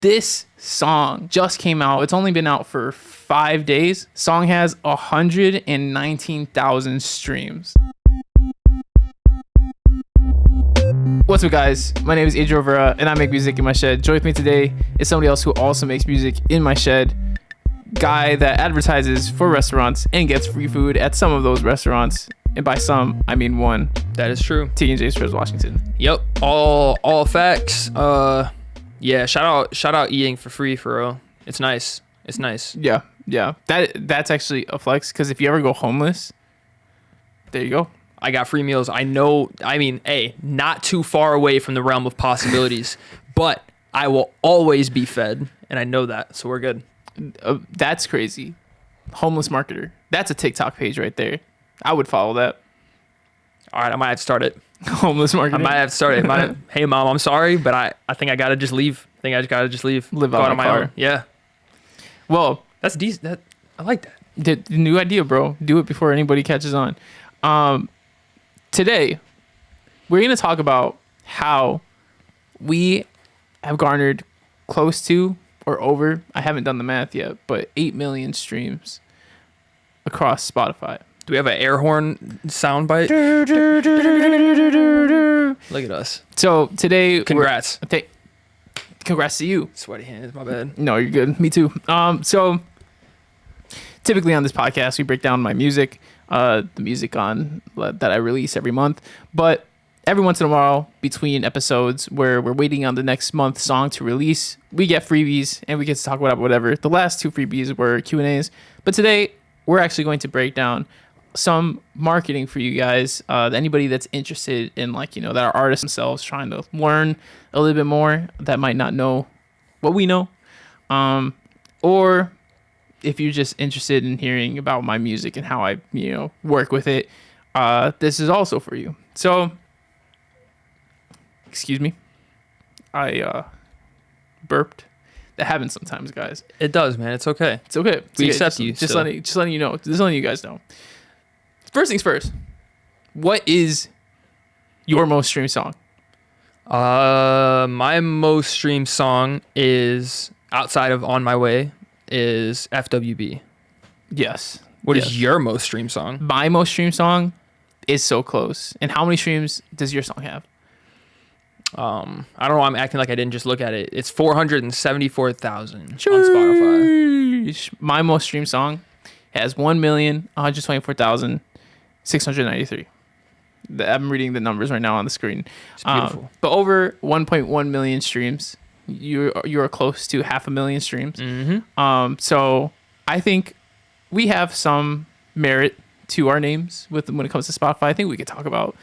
This song just came out. It's only been out for 5 days. Song has 119,000 streams. What's up, guys? My name is Adriel and I make music in my shed. Join with me today is somebody else who also makes music in my shed. Guy that advertises for restaurants and gets free food at some of those restaurants. And by some, I mean one. That is true. T&J's Pres, Washington. Yep. All facts. Yeah. Shout out eating for free for real. It's nice. Yeah. That's actually a flex, because if you ever go homeless, there you go. I got free meals. I know. I mean, not too far away from the realm of possibilities, but I will always be fed, and I know that, so we're good. That's crazy. Homeless marketer. That's a TikTok page right there. I would follow that. All right, I might have to start it. Homeless marketer. I might have to start it. Hey, mom, I'm sorry, but I think I gotta just leave. Live out of my car. Yeah. Well, that's decent. I like that. The new idea, bro. Do it before anybody catches on. Today, we're going to talk about how we have garnered close to or over, I haven't done the math yet, but 8 million streams across Spotify. Do we have an air horn sound bite? Look at us. So today, congrats. Congrats to you. Sweaty hands, my bad. No, you're good. Me too. So typically on this podcast, we break down my music, the music that I release every month. But every once in a while, between episodes where we're waiting on the next month's song to release, we get freebies and we get to talk about whatever. The last 2 freebies were Q&As. But today, we're actually going to break down some marketing for you guys. Anybody that's interested in, that are artists themselves, trying to learn a little bit more, that might not know what we know. Or if you're just interested in hearing about my music and how I, work with it, this is also for you. So, excuse me, I burped. That happens sometimes, guys. It does, man. It's okay. It's okay. We accept you. Just letting you know. Just letting you guys know. First things first. What is your most streamed song? My most streamed song is, outside of On My Way, is FWB. Yes. What is your most streamed song? My most streamed song is So Close. And how many streams does your song have? I don't know. I'm acting like I didn't just look at it. It's 474,000 on Spotify. My most streamed song has 1,124,693. I'm reading the numbers right now on the screen. It's beautiful. But over 1.1 million streams. You are close to 500,000 streams. Mm-hmm. So I think we have some merit to our names when it comes to Spotify. I think we could talk about,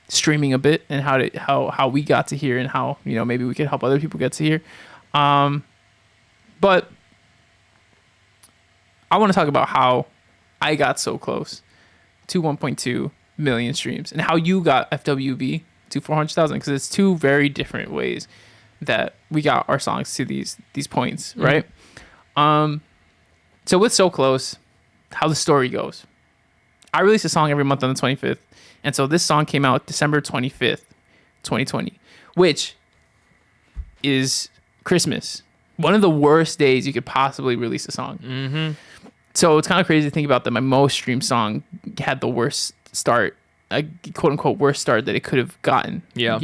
streaming a bit and how we got to here and how, maybe we could help other people get to here. But I want to talk about how I got so close to 1.2 million streams and how you got FWB to 400,000, because it's 2 very different ways that we got our songs to these points, right? So with So Close, how the story goes. I release a song every month on the 25th. And so this song came out December 25th, 2020, which is Christmas. One of the worst days you could possibly release a song. Mm-hmm. So it's kind of crazy to think about that my most streamed song had the worst start, a quote unquote worst start that it could have gotten. Yeah.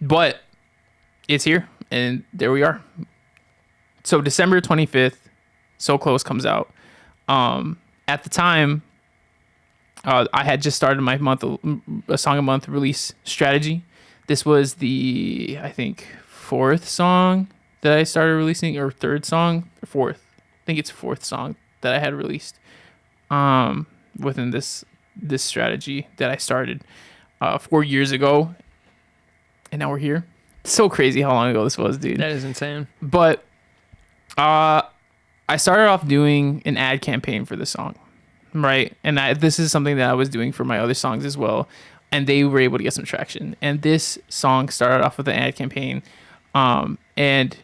But it's here and there we are. So December 25th, So Close comes out. At the time, I had just started my a song a month release strategy. This was the, I think, 4th song that I started releasing, or 3rd song, or 4th. I think it's 4th song that I had released within this strategy that I started 4 years ago. And now we're here. It's so crazy how long ago this was, dude. That is insane. But I started off doing an ad campaign for this song, right? And this is something that I was doing for my other songs as well, and they were able to get some traction. And this song started off with an ad campaign, and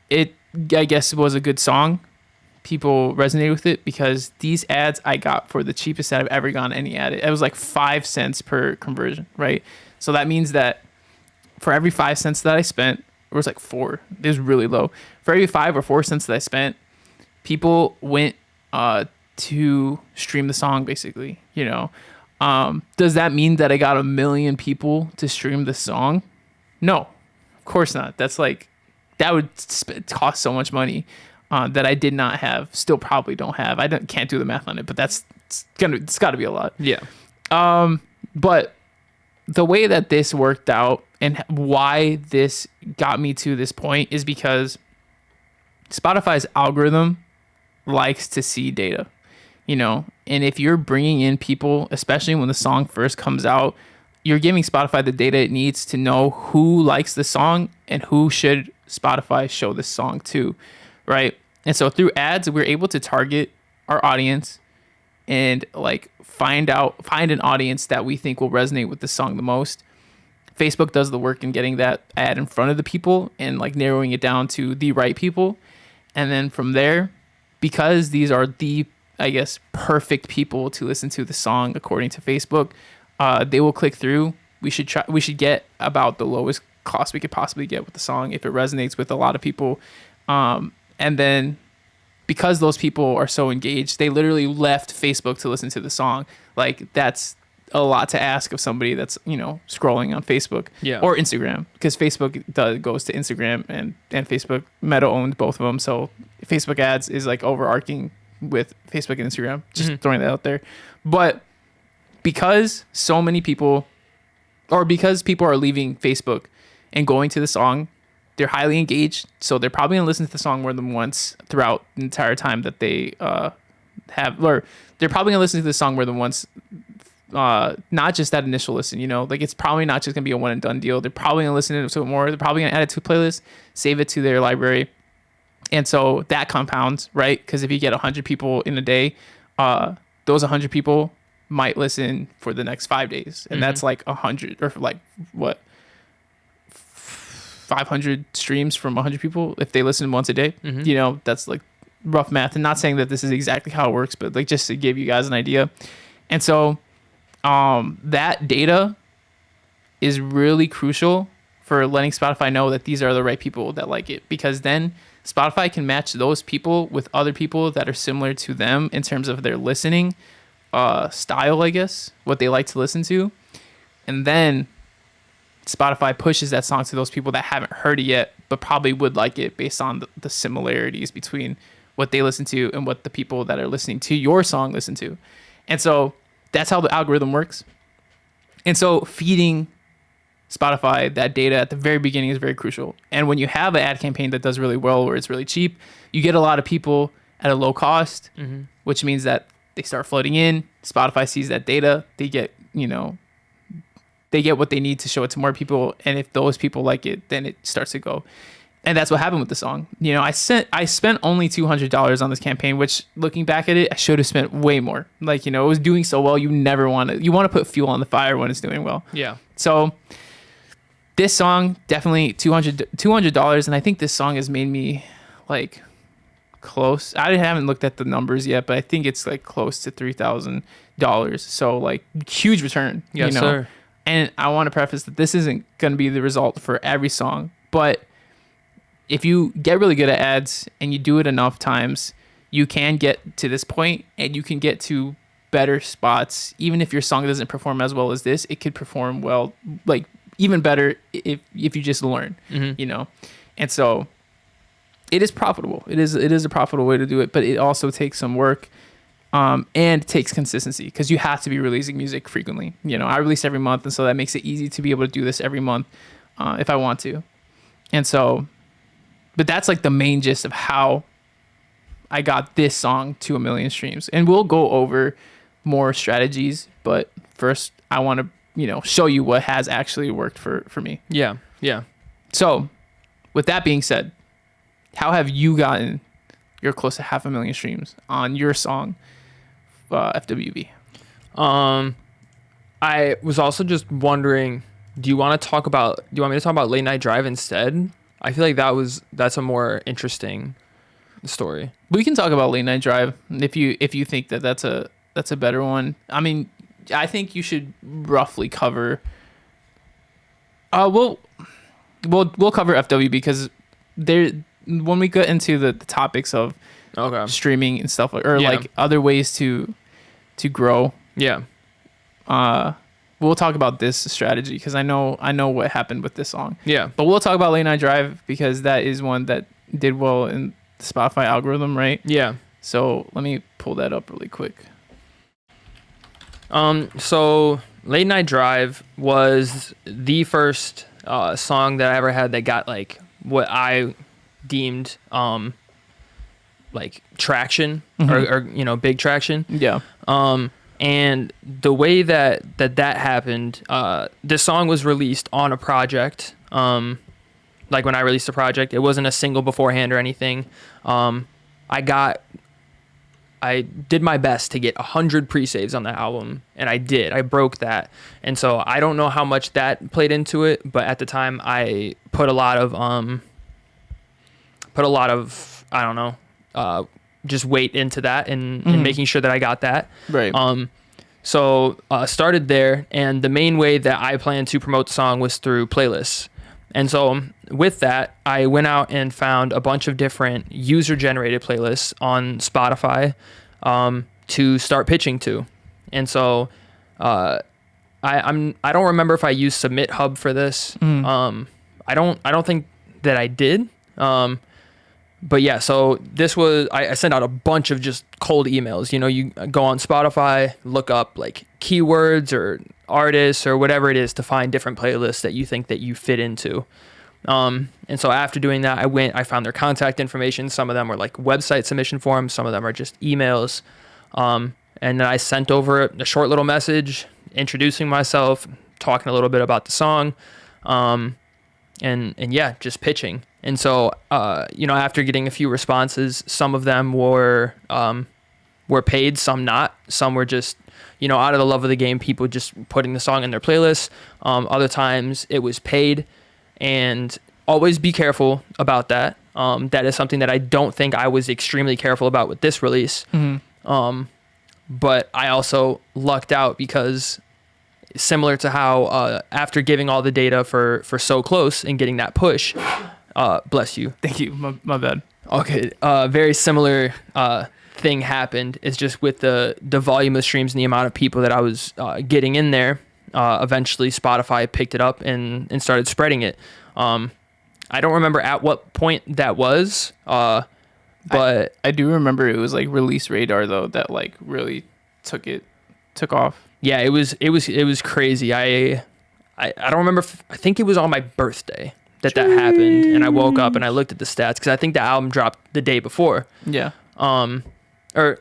it, I guess, was a good song. People resonated with it because these ads I got for the cheapest ad I've ever gotten any ad. It was like 5 cents per conversion, right? So that means that for every 5 cents that I spent, it was like 4. It was really low. For every 5 or 4 cents that I spent, people went to stream the song, basically. Does that mean that I got 1 million people to stream the song? No, of course not. That's like, that would cost so much money that I did not have, still probably don't have. Can't do the math on it, but it's got to be a lot. Yeah. But the way that this worked out and why this got me to this point is because Spotify's algorithm likes to see data, and if you're bringing in people, especially when the song first comes out, you're giving Spotify the data it needs to know who likes the song and who should Spotify show this song to, right? And so through ads, we're able to target our audience and like find an audience that we think will resonate with the song the most. Facebook does the work in getting that ad in front of the people and like narrowing it down to the right people. And then from there, because these are the, I guess, perfect people to listen to the song according to Facebook, they will click through. We should get about the lowest cost we could possibly get with the song if it resonates with a lot of people. And then because those people are so engaged, they literally left Facebook to listen to the song. Like, that's a lot to ask of somebody that's, scrolling on Facebook or Instagram, because Facebook goes to Instagram and Facebook. Meta owns both of them. So Facebook ads is like overarching with Facebook and Instagram, just throwing that out there. But because so many people, or because people are leaving Facebook and going to the song, they're highly engaged. So they're probably going to listen to the song more than once throughout the entire time that they have, or they're probably going to listen to the song more than once. Not just that initial listen, like it's probably not just going to be a one and done deal. They're probably going to listen to it more. They're probably going to add it to a playlist, save it to their library. And so that compounds, right? Because if you get 100 people in a day, those 100 people might listen for the next 5 days. And that's like 100 or like what? 500 streams from 100 people if they listen once a day. That's like rough math. And not saying that this is exactly how it works, but like just to give you guys an idea. And so that data is really crucial for letting Spotify know that these are the right people that like it, because then Spotify can match those people with other people that are similar to them in terms of their listening style, I guess, what they like to listen to. And then Spotify pushes that song to those people that haven't heard it yet, but probably would like it based on the similarities between what they listen to and what the people that are listening to your song listen to. And so that's how the algorithm works. And so feeding Spotify that data at the very beginning is very crucial. And when you have an ad campaign that does really well, where it's really cheap, you get a lot of people at a low cost, which means that they start flooding in. Spotify sees that data. They get, they get what they need to show it to more people. And if those people like it, then it starts to go. And that's what happened with the song. I spent only $200 on this campaign, which looking back at it, I should have spent way more. Like, it was doing so well. You want to put fuel on the fire when it's doing well. Yeah. So this song, definitely $200. And I think this song has made me like close. I haven't looked at the numbers yet, but I think it's like close to $3,000. So like huge return. Yes, sir. And I want to preface that this isn't going to be the result for every song, but if you get really good at ads and you do it enough times, you can get to this point and you can get to better spots. Even if your song doesn't perform as well as this, it could perform well, like even better if you just learn, And so it is profitable. It is a profitable way to do it, but it also takes some work and takes consistency, because you have to be releasing music frequently. I release every month, and so that makes it easy to be able to do this every month if I want to. And so, but that's like the main gist of how I got this song to 1 million streams. And we'll go over more strategies, but first I want to, show you what has actually worked for me. Yeah. Yeah. So with that being said, how have you gotten your close to 500,000 streams on your song, FWB? I was also just wondering, do you want me to talk about Late Night Drive instead? I feel like that's a more interesting story. We can talk about Late Night Drive if you think that that's a better one. I mean, I think you should roughly cover. Well, we'll cover FW because there when we get into the topics of Okay. streaming and stuff or Yeah. like other ways to grow. Yeah. We'll talk about this strategy because I know what happened with this song. Yeah. But we'll talk about Late Night Drive because that is one that did well in the Spotify algorithm, right? Yeah. So let me pull that up really quick. So Late Night Drive was the first song that I ever had that got like what I deemed like traction or big traction. Yeah. And the way that happened, this song was released on a project. Like when I released a project, it wasn't a single beforehand or anything. I did my best to get 100 pre-saves on the album, and I did. I broke that. And so I don't know how much that played into it, but at the time I put a lot of I don't know, just weight into that and making sure that I got that. Right. So started there, and the main way that I planned to promote the song was through playlists. And so with that, I went out and found a bunch of different user-generated playlists on Spotify to start pitching to. And so I don't remember if I used Submit Hub for this. I don't think that I did. But yeah, so this was, I sent out a bunch of just cold emails. You go on Spotify, look up like keywords or artists or whatever it is to find different playlists that you think that you fit into. And so after doing that, I found their contact information. Some of them were like website submission forms. Some of them are just emails. And then I sent over a short little message introducing myself, talking a little bit about the song. And yeah, just pitching. And so, after getting a few responses, some of them were paid, some not. Some were just, out of the love of the game, people just putting the song in their playlist. Other times it was paid, and always be careful about that. That is something that I don't think I was extremely careful about with this release. But I also lucked out because similar to how after giving all the data for So Close and getting that push, bless you. Thank you. My bad. Okay. Very similar thing happened. It's just with the volume of streams and the amount of people that I was getting in there. Eventually, Spotify picked it up and started spreading it. I don't remember at what point that was, but I do remember it was like Release Radar though that like really took off. Yeah, it was crazy. I don't remember. I think it was on my birthday that happened, and I woke up and I looked at the stats because I think the album dropped the day before. Yeah. Or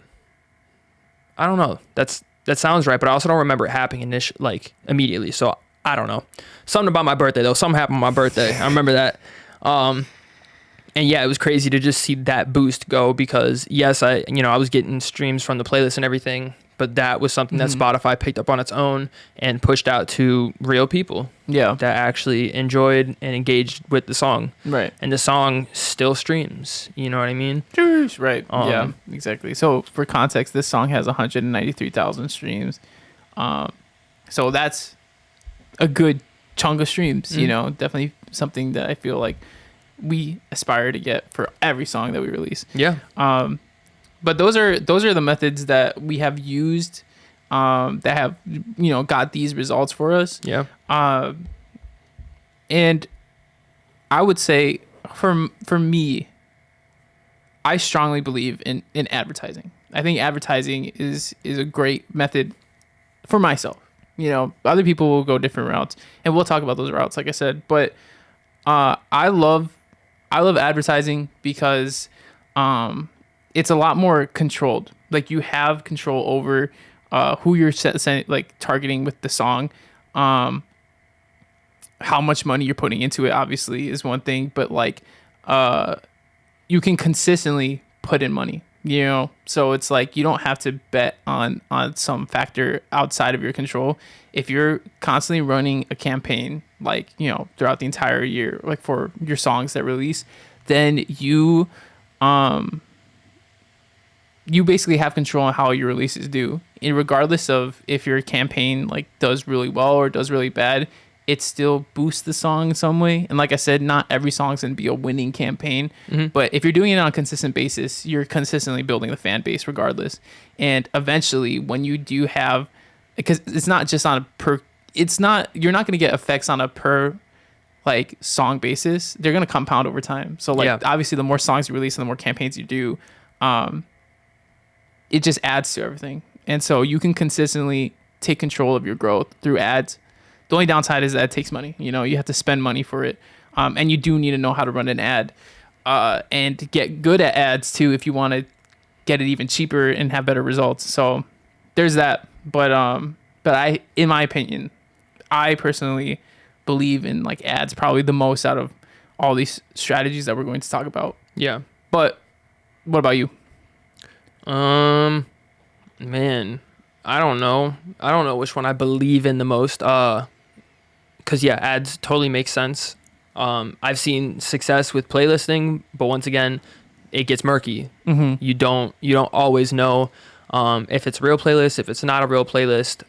I don't know. That sounds right, but I also don't remember it happening immediately. So I don't know. Something about my birthday though. Something happened on my birthday. I remember that. And yeah, it was crazy to just see that boost go because yes, I was getting streams from the playlist and everything, but that was something that Spotify picked up on its own and pushed out to real people. Yeah. That actually enjoyed and engaged with the song. Right. And the song still streams. You know what I mean? Right. Yeah, exactly. So for context, this song has 193,000 streams. So that's a good chunk of streams, definitely something that I feel like we aspire to get for every song that we release. Yeah. But those are the methods that we have used that have got these results for us. Yeah. And I would say for me, I strongly believe in advertising. I think advertising is a great method for myself. Other people will go different routes, and we'll talk about those routes, like I said. But I love advertising because it's a lot more controlled. Like you have control over who you're targeting with the song. How much money you're putting into it obviously is one thing, but you can consistently put in money. So it's like you don't have to bet on some factor outside of your control. If you're constantly running a campaign throughout the entire year, like for your songs that release, then you basically have control on how your releases do. And regardless of if your campaign does really well or does really bad, it still boosts the song in some way. And like I said, not every song's gonna be a winning campaign, but if you're doing it on a consistent basis, you're consistently building the fan base regardless. And eventually, when you do have, because it's not just on a per, it's not, you're not gonna get effects on a per like song basis. They're gonna compound over time. So like obviously, the more songs you release and the more campaigns you do, it just adds to everything. And so you can consistently take control of your growth through ads. The only downside is that it takes money. You know, you have to spend money for it. And you do need to know how to run an ad and get good at ads too if you want to get it even cheaper and have better results. So there's that. But I, in my opinion, I personally believe in like ads probably the most out of all these strategies that we're going to talk about. Yeah. But what about you? Man, I don't know. I don't know which one I believe in the most. Cause yeah, ads totally make sense. I've seen success with playlisting, but once again, it gets murky. You don't always know if it's a real playlist, if it's not a real playlist.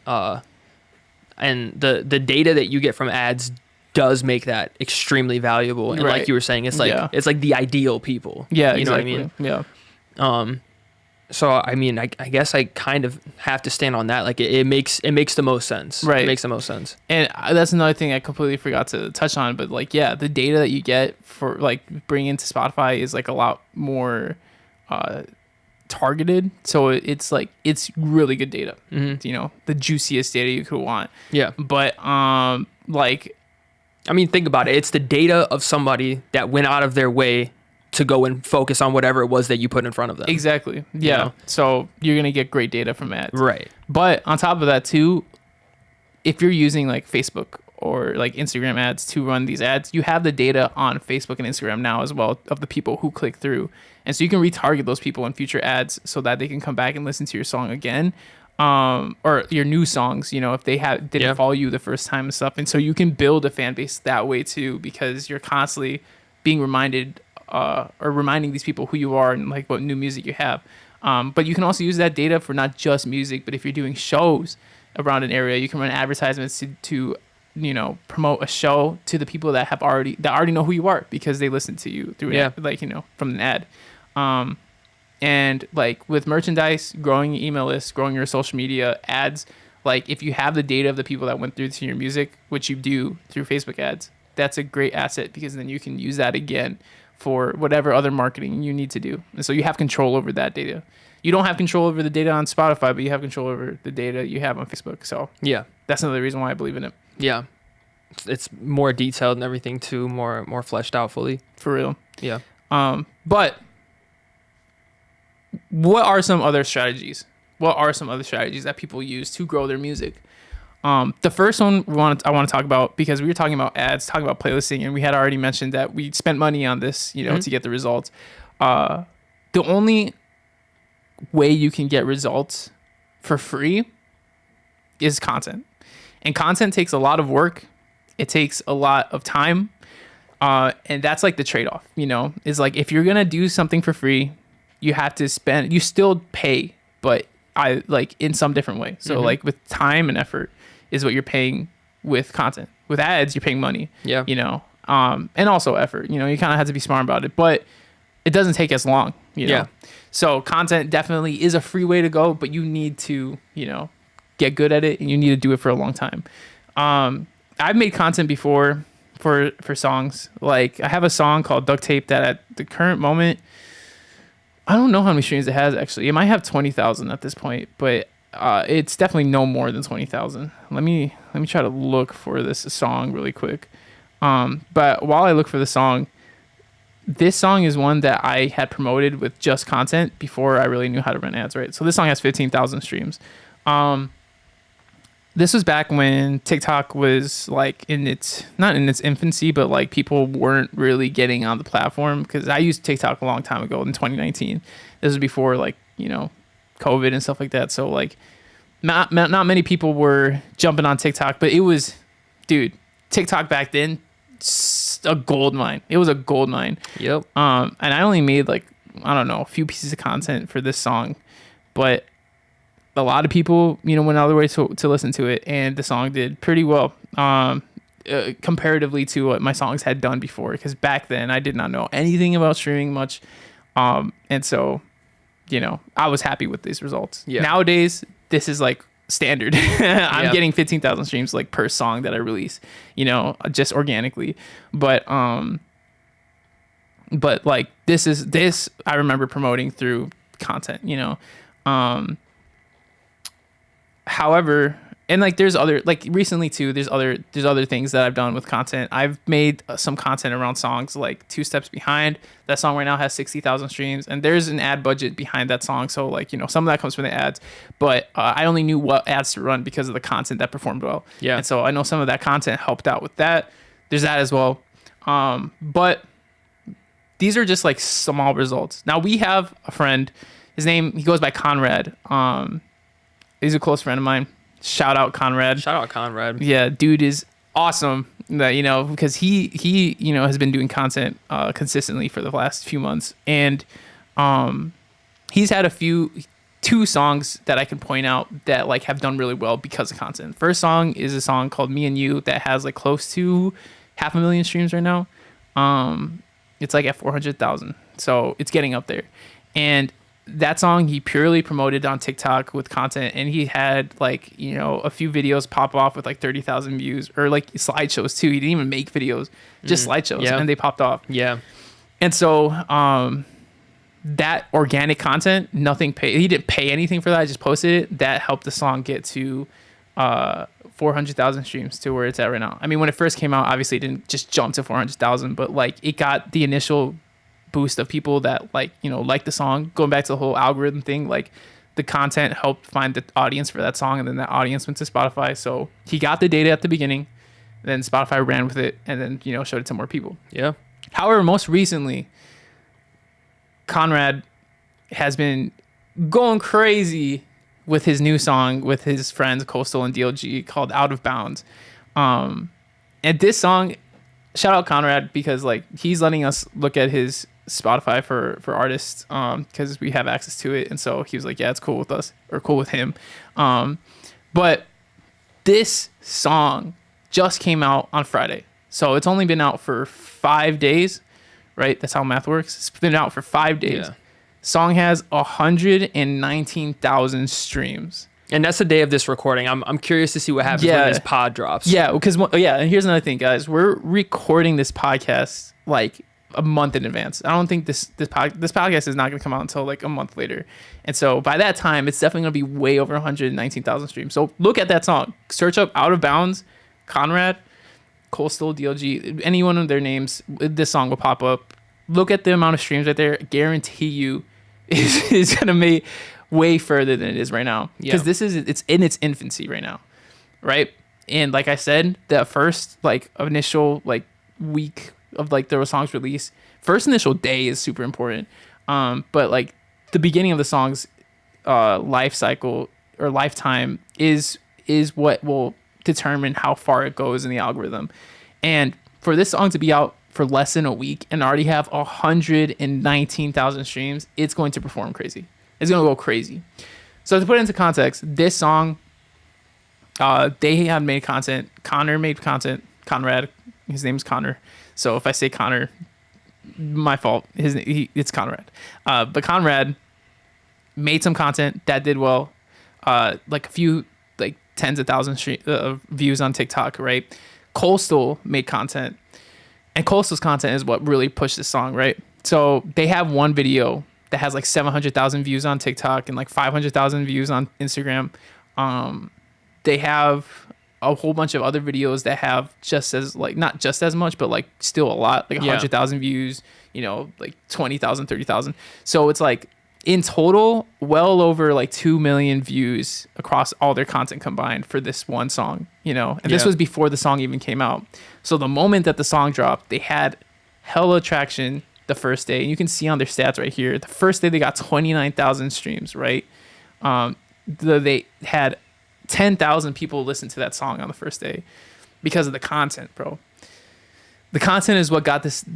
And the data that you get from ads does make that extremely valuable. And like you were saying, it's like it's like the ideal people. Yeah, you exactly. know what I mean? Yeah. So I mean, I guess I kind of have to stand on that. Like it makes the most sense. Right. It makes the most sense. And that's another thing I completely forgot to touch on. But like, yeah, the data that you get for like bringing into Spotify is like a lot more targeted. So it's like it's really good data. You know, the juiciest data you could want. Yeah. But like, I mean, think about it. It's the data of somebody that went out of their way to go and focus on whatever it was that you put in front of them. Exactly. Yeah. You know? So you're going to get great data from ads. Right. But on top of that too, if you're using like Facebook or like Instagram ads to run these ads, you have the data on Facebook and Instagram now as well of the people who click through. And so you can retarget those people in future ads so that they can come back and listen to your song again. Or your new songs, you know, if they didn't follow you the first time and stuff. And so you can build a fan base that way too, because you're constantly being reminded or reminding these people who you are and like what new music you have. But you can also use that data for not just music, but if you're doing shows around an area, you can run advertisements to you know, promote a show to the people that already know who you are because they listen to you through like, you know, from an ad. And like with merchandise, growing your email list, growing your social media ads, like if you have the data of the people that went through to your music, which you do through Facebook ads, that's a great asset because then you can use that again for whatever other marketing you need to do. And so you have control over that data. You don't have control over the data on Spotify, but you have control over the data you have on Facebook. So yeah, that's another reason why I believe in it. Yeah. It's more detailed and everything too, more fleshed out fully. For real. Yeah. But what are some other strategies? What are some other strategies that people use to grow their music? The first one I want to talk about, because we were talking about ads, talking about playlisting, and we had already mentioned that we spent money on this, you know, to get the results. The only way you can get results for free is content. And content takes a lot of work. It takes a lot of time. And that's like the trade-off, you know, is like, if you're going to do something for free, you have to spend, you still pay, but I like in some different way. So like with time and effort is what you're paying with content. With ads, you're paying money, you know, and also effort, you know, you kind of have to be smart about it, but it doesn't take as long, you know? So content definitely is a free way to go, but you need to, you know, get good at it and you need to do it for a long time. I've made content before for songs. Like I have a song called Duct Tape that at the current moment, I don't know how many streams it has actually. It might have 20,000 at this point, but it's definitely no more than 20,000. Let me try to look for this song really quick. But while I look for the song, this song is one that I had promoted with just content before I really knew how to run ads, right? So this song has 15,000 streams. This was back when TikTok was like not in its infancy, but like people weren't really getting on the platform, because I used TikTok a long time ago in 2019. This was before like, you know, COVID and stuff like that. So like not many people were jumping on TikTok, but it was, dude, TikTok back then, a gold mine. It was a gold mine. Yep. And I only made like, I don't know, a few pieces of content for this song, but a lot of people, you know, went out of their way to listen to it, and the song did pretty well. comparatively to what my songs had done before, because back then I did not know anything about streaming much, and so I was happy with these results. Nowadays this is like standard. I'm getting 15,000 streams like per song that I release, just organically, but like this I remember promoting through content, however, and like there's other, like recently too, there's other things that I've done with content. I've made some content around songs like Two Steps Behind. That song right now has 60,000 streams, and there's an ad budget behind that song, so like some of that comes from the ads, but I only knew what ads to run because of the content that performed well. And so I know some of that content helped out with that. There's that as well, but these are just like small results. Now we have a friend, he goes by Conrad. He's a close friend of mine. Shout out Conrad. Yeah, dude is awesome. Because he has been doing content consistently for the last few months, and he's had two songs that I can point out that like have done really well because of content. First song is a song called Me and You that has like close to 500,000 streams right now. It's like at 400,000, so it's getting up there. And that song he purely promoted on TikTok with content, and he had like a few videos pop off with like 30,000 views, or like slideshows too. He didn't even make videos, just slideshows, and they popped off. And so that organic content, nothing paid. He didn't pay anything for that. I just posted it. That helped the song get to 400,000 streams, to where it's at right now. I mean, when it first came out, obviously it didn't just jump to 400,000, but like it got the initial boost of people that like the song. Going back to the whole algorithm thing, like the content helped find the audience for that song, and then that audience went to Spotify. So he got the data at the beginning, then Spotify ran with it, and then showed it to more people. However, most recently Conrad has been going crazy with his new song with his friends Coastal and DLG called Out of Bounds. And this song, shout out Conrad, because like he's letting us look at his Spotify for artists, because we have access to it, and so he was like, yeah, it's cool with us, or cool with him. But this song just came out on Friday, so it's only been out for 5 days, right? That's how math works. It's been out for 5 days. Song has 119,000 streams. And that's the day of this recording. I'm curious to see what happens when this pod drops. Because and here's another thing, guys. We're recording this podcast like a month in advance. I don't think this podcast is not going to come out until like a month later. And so by that time, it's definitely going to be way over 119,000 streams. So look at that song. Search up Out of Bounds, Conrad, Coastal, DLG, any one of their names. This song will pop up. Look at the amount of streams right there. Guarantee you is going to make way further than it is right now, because it's in its infancy right now, right? And like I said, that first like initial like week of like there songs released, first initial day is super important, but like the beginning of the song's life cycle or lifetime is what will determine how far it goes in the algorithm. And for this song to be out for less than a week and already have 119,000 streams, it's going to perform crazy. It's going to go crazy. So to put it into context, this song, they had made content. Connor made content. Conrad, his name's Connor. So if I say Connor, my fault. It's Conrad. But Conrad made some content that did well. Like a few, like tens of thousands views on TikTok, right? Coastal made content. And Coastal's content is what really pushed this song, right? So they have one video that has like 700,000 views on TikTok and like 500,000 views on Instagram. They have a whole bunch of other videos that have just as like, not just as much, but like still a lot, like 100,000 views, like 20,000, 30,000. So it's like in total, well over like 2 million views across all their content combined for this one song, and this was before the song even came out. So the moment that the song dropped, they had hella traction the first day. And you can see on their stats right here, the first day they got 29,000 streams, right? They had 10,000 people listen to that song on the first day because of the content, bro. The content is what got this,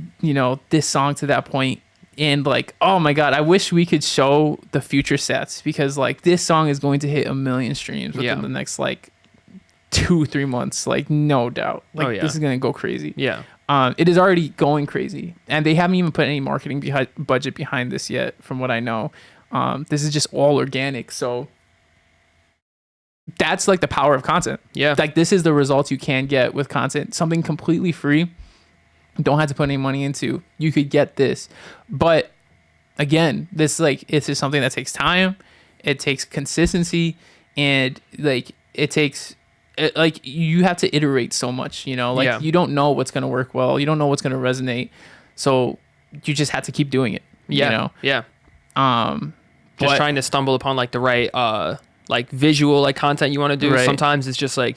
this song to that point. And like, oh my God, I wish we could show the future stats, because like this song is going to hit 1 million streams within the next like 2-3 months, like no doubt. Like Oh, yeah. this is gonna go crazy. Yeah. It is already going crazy, and they haven't even put any marketing budget behind this yet, from what I know. This is just all organic, so that's like the power of content. Yeah. Like this is the results you can get with content, something completely free. Don't have to put any money into. You could get this, but again, this like it's just something that takes time. It takes consistency, and like it takes. Like you have to iterate so much, you know, like Yeah. you don't know what's going to work well. You don't know what's going to resonate. So you just have to keep doing it, Yeah. you know? Yeah. Just But- trying to stumble upon like the right, like visual, like content you want to do. Right. Sometimes it's just like,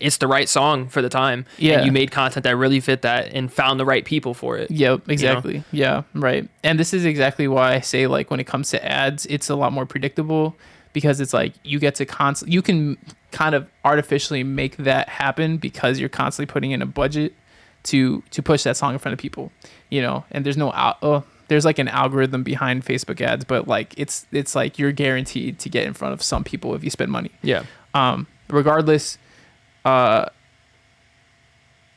it's the right song for the time. Yeah. And you made content that really fit that and found the right people for it. Yep, exactly. Yeah, right. And this is exactly why I say like when it comes to ads, it's a lot more predictable because it's like you get to you can kind of artificially make that happen because you're constantly putting in a budget to push that song in front of people, you know. And there's no there's like an algorithm behind Facebook ads, but like it's like you're guaranteed to get in front of some people if you spend money. Yeah. Regardless,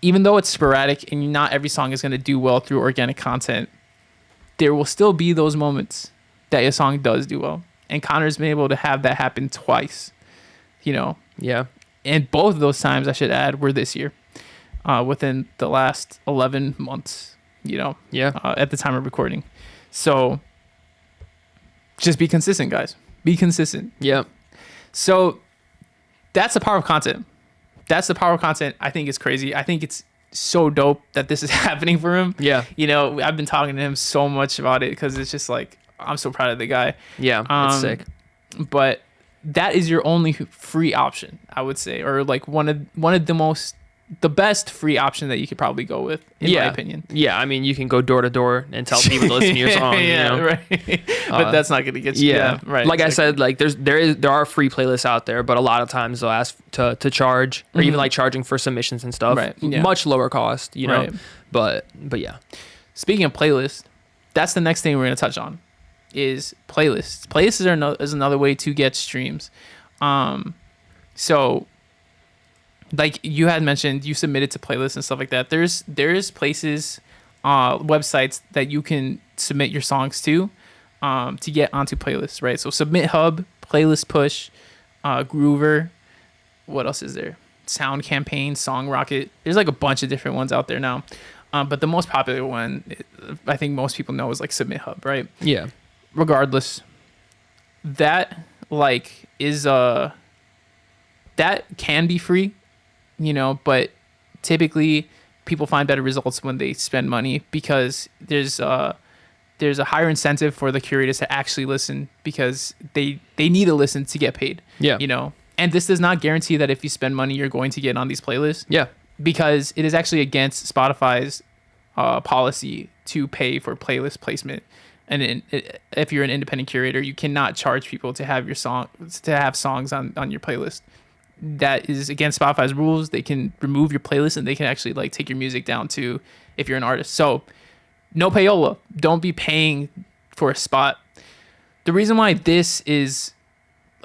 even though it's sporadic and not every song is going to do well through organic content, there will still be those moments that your song does do well. And Connor's been able to have that happen twice, you know. Yeah. And both of those times, I should add, were this year, within the last 11 months, you know, Yeah. at the time of recording. So just be consistent, guys. Be consistent. Yeah. So that's the power of content. That's the power of content. I think it's crazy. I think it's so dope that this is happening for him. Yeah. You know, I've been talking to him so much about it because it's just like, I'm so proud of the guy. Yeah. It's sick. But that is your only free option, I would say, or like one of the best free option that you could probably go with, in my opinion. Yeah. I mean, you can go door to door and tell people to listen to your song. Yeah, you know? right. But that's not going to get you. Yeah, right. Like exactly. I said, like there are free playlists out there, but a lot of times they'll ask to charge, or even like charging for submissions and stuff. Right, yeah. Much lower cost, you know. Right. But yeah. Speaking of playlists, that's the next thing we're going to touch on is playlists. Playlists is another way to get streams. So like you had mentioned, you submitted to playlists and stuff like that. There's places, websites that you can submit your songs to get onto playlists, right? So Submit Hub, Playlist Push, Groover. What else is there? Sound Campaign, Song Rocket. There's like a bunch of different ones out there now. But the most popular one, I think most people know, is like Submit Hub, right? Yeah. Regardless, that like is that can be free, you know, but typically people find better results when they spend money because there's a higher incentive for the curators to actually listen because they need to listen to get paid. Yeah. You know, and this does not guarantee that if you spend money you're going to get on these playlists. Yeah. Because it is actually against Spotify's policy to pay for playlist placement. And if you're an independent curator, you cannot charge people to have songs on your playlist. That is against Spotify's rules. They can remove your playlist and they can actually like take your music down to if you're an artist. So no payola. Don't be paying for a spot. The reason why this is,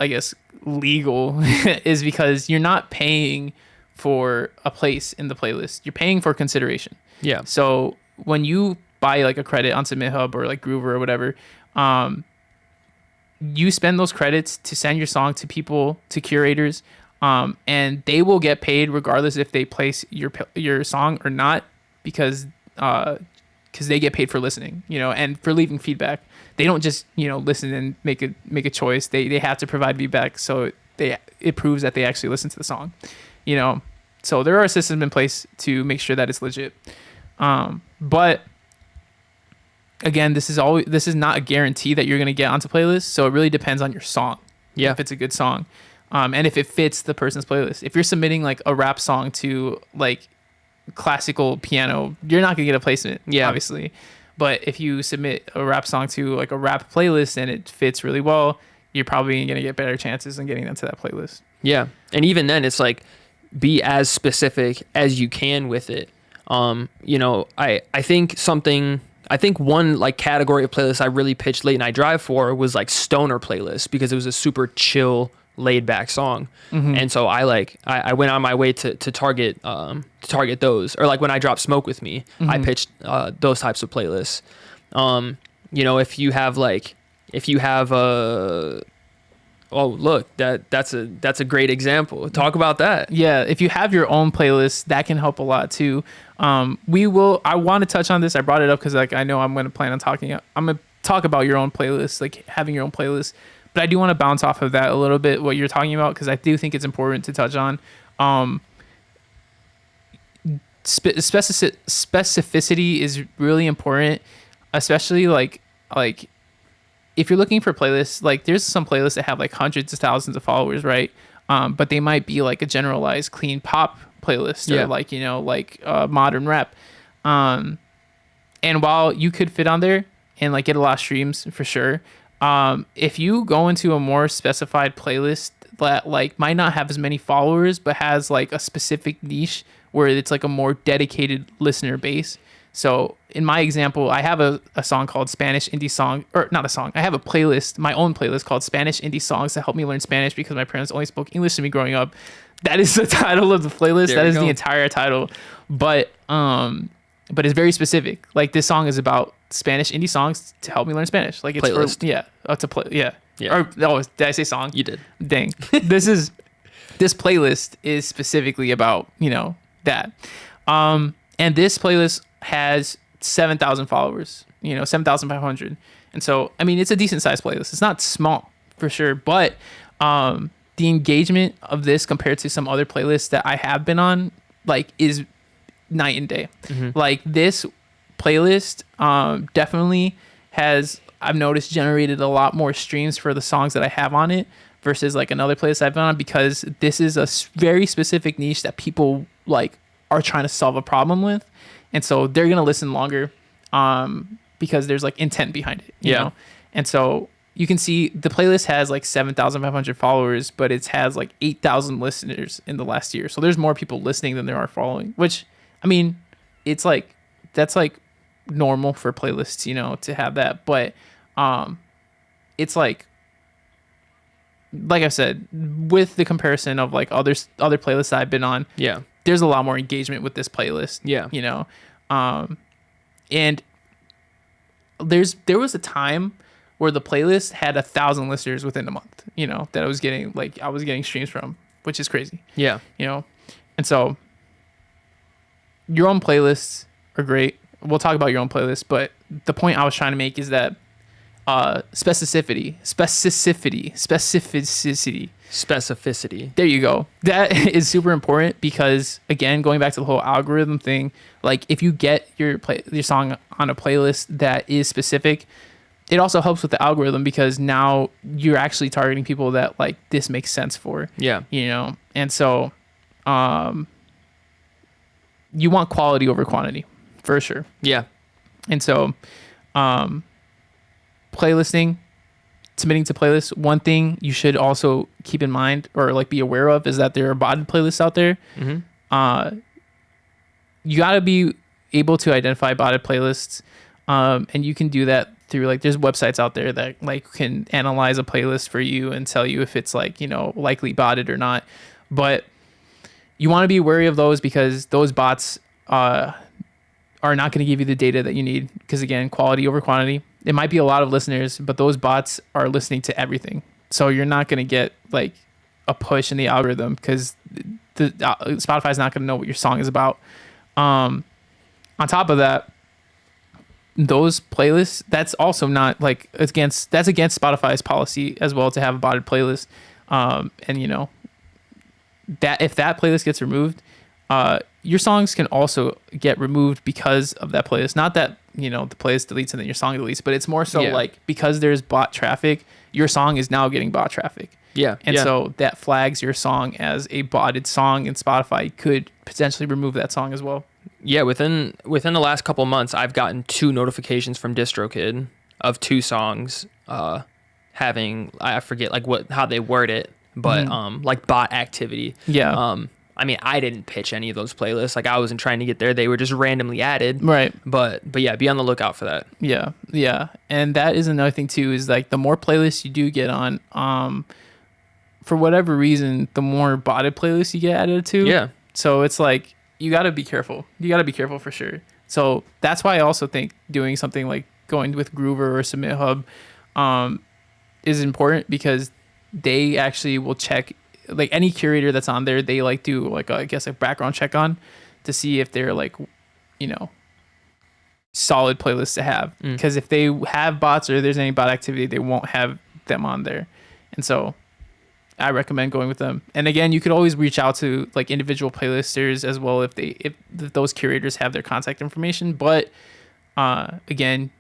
I guess, legal is because you're not paying for a place in the playlist. You're paying for consideration. Yeah. So when you buy like a credit on Submit Hub or like Groover or whatever, you spend those credits to send your song to people, to curators, and they will get paid regardless if they place your song or not because they get paid for listening, you know, and for leaving feedback. They don't just, you know, listen and make a choice. They have to provide feedback so it proves that they actually listen to the song, you know. So there are systems in place to make sure that it's legit. But again, this is not a guarantee that you're going to get onto playlists. So it really depends on your song. Yeah. If it's a good song. And if it fits the person's playlist. If you're submitting like a rap song to like classical piano, you're not going to get a placement, obviously. But if you submit a rap song to like a rap playlist and it fits really well, you're probably going to get better chances in getting into that playlist. Yeah. And even then it's like be as specific as you can with it. You know, I think one like category of playlist I really pitched Late Night Drive for was like stoner playlist because it was a super chill laid back song. Mm-hmm. And so I went on my way to target those, or like when I dropped Smoke With Me, Mm-hmm. I pitched those types of playlists. You know, if you have a, oh look, that's a great example. Talk about that. Yeah, if you have your own playlist, that can help a lot too. I want to touch on this. I brought it up because like I know I'm going to talk about your own playlist, like having your own playlist. But I do want to bounce off of that a little bit, what you're talking about, because I do think it's important to touch on. Specificity is really important, especially like if you're looking for playlists. Like there's some playlists that have like hundreds of thousands of followers, right? But they might be like a generalized clean pop playlist, or like, you know, like modern rap. And while you could fit on there and like get a lot of streams for sure, if you go into a more specified playlist that like might not have as many followers but has like a specific niche where it's like a more dedicated listener base. So in my example, I have a song called Spanish Indie Song, or not a song. I have a playlist, my own playlist called Spanish Indie Songs that helped me learn Spanish because my parents only spoke English to me growing up. That is the title of the playlist. That is the entire title. But it's very specific. Like this song is about Spanish indie songs to help me learn Spanish. Like it's playlist. It's a play. Yeah. Yeah. Or did I say song? You did. Dang. This playlist is specifically about, you know, that. And this playlist has 7,000 followers, you know, 7,500. And so, I mean, it's a decent sized playlist. It's not small for sure, but the engagement of this compared to some other playlists that I have been on, like, is night and day. Mm-hmm. Like this playlist definitely has, I've noticed, generated a lot more streams for the songs that I have on it versus like another playlist I've been on, because this is a very specific niche that people like are trying to solve a problem with, and so they're gonna listen longer because there's like intent behind it, you know. And so you can see the playlist has like 7,500 followers, but it has like 8,000 listeners in the last year. So there's more people listening than there are following, which, I mean, it's like, that's like normal for playlists, you know, to have that. But it's like I said, with the comparison of like other playlists I've been on, there's a lot more engagement with this playlist, you know. And there was a time where the playlist had 1,000 listeners within a month, you know, that I was getting streams from, which is crazy. You know. And so your own playlists are great. We'll talk about your own playlist, but the point I was trying to make is that specificity. There you go. That is super important because, again, going back to the whole algorithm thing, like if you get your song on a playlist that is specific, it also helps with the algorithm because now you're actually targeting people that like this makes sense for. You know, and so you want quality over quantity for sure. And so playlisting, submitting to playlists, one thing you should also keep in mind or like be aware of is that there are botted playlists out there. You got to be able to identify botted playlists, and you can do that through like there's websites out there that like can analyze a playlist for you and tell you if it's like, you know, likely botted or not. But you want to be wary of those because those bots are not going to give you the data that you need, because again, quality over quantity. It might be a lot of listeners, but those bots are listening to everything. So you're not going to get like a push in the algorithm because the Spotify's not going to know what your song is about. On top of that, those playlists, that's also not like against Spotify's policy as well to have a botted playlist. And you know, that if that playlist gets removed, your songs can also get removed because of that playlist. Not that, you know, the playlist deletes and then your song deletes, but it's more so like because there's bot traffic, your song is now getting bot traffic. So that flags your song as a botted song, and Spotify could potentially remove that song as well. Within the last couple months, I've gotten 2 notifications from DistroKid of 2 songs having, I forget like how they word it, but like bot activity. I mean, I didn't pitch any of those playlists. Like I wasn't trying to get there. They were just randomly added. Right. But yeah, be on the lookout for that. Yeah. And that is another thing too, is like the more playlists you do get on, for whatever reason, the more botted playlists you get added to. Yeah. So it's like, you got to be careful. You got to be careful for sure. So that's why I also think doing something like going with Groover or Submit Hub is important, because they actually will check, like any curator that's on there, they like do like I guess a background check on to see if they're like, you know, solid playlists to have. Because if they have bots or there's any bot activity, they won't have them on there. And so I recommend going with them. And again, you could always reach out to like individual playlisters as well if those curators have their contact information. But again,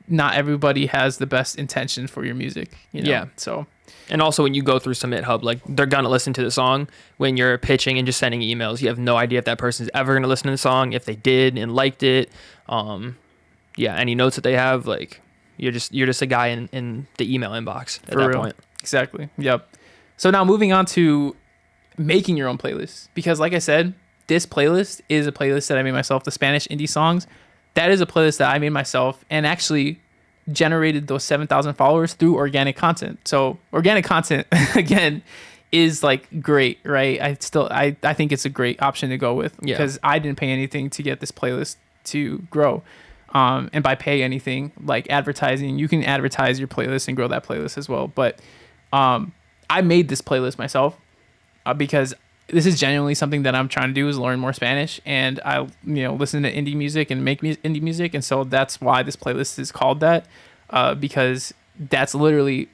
not everybody has the best intention for your music, you know? Yeah. So, and also when you go through Submit Hub, like they're gonna listen to the song when you're pitching and just sending emails. You have no idea if that person's ever gonna listen to the song, if they did and liked it. Any notes that they have, like you're just a guy in the email inbox at that point. Exactly. Yep. So now moving on to making your own playlist, because like I said, this playlist is a playlist that I made myself, the Spanish indie songs. That is a playlist that I made myself and actually generated those 7,000 followers through organic content. So organic content, again, is like great, right? I think it's a great option to go with, because I didn't pay anything to get this playlist to grow. And by pay anything, like advertising, you can advertise your playlist and grow that playlist as well. But I made this playlist myself because this is genuinely something that I'm trying to do, is learn more Spanish, and I listen to indie music and make indie music, and so that's why this playlist is called that, because that's literally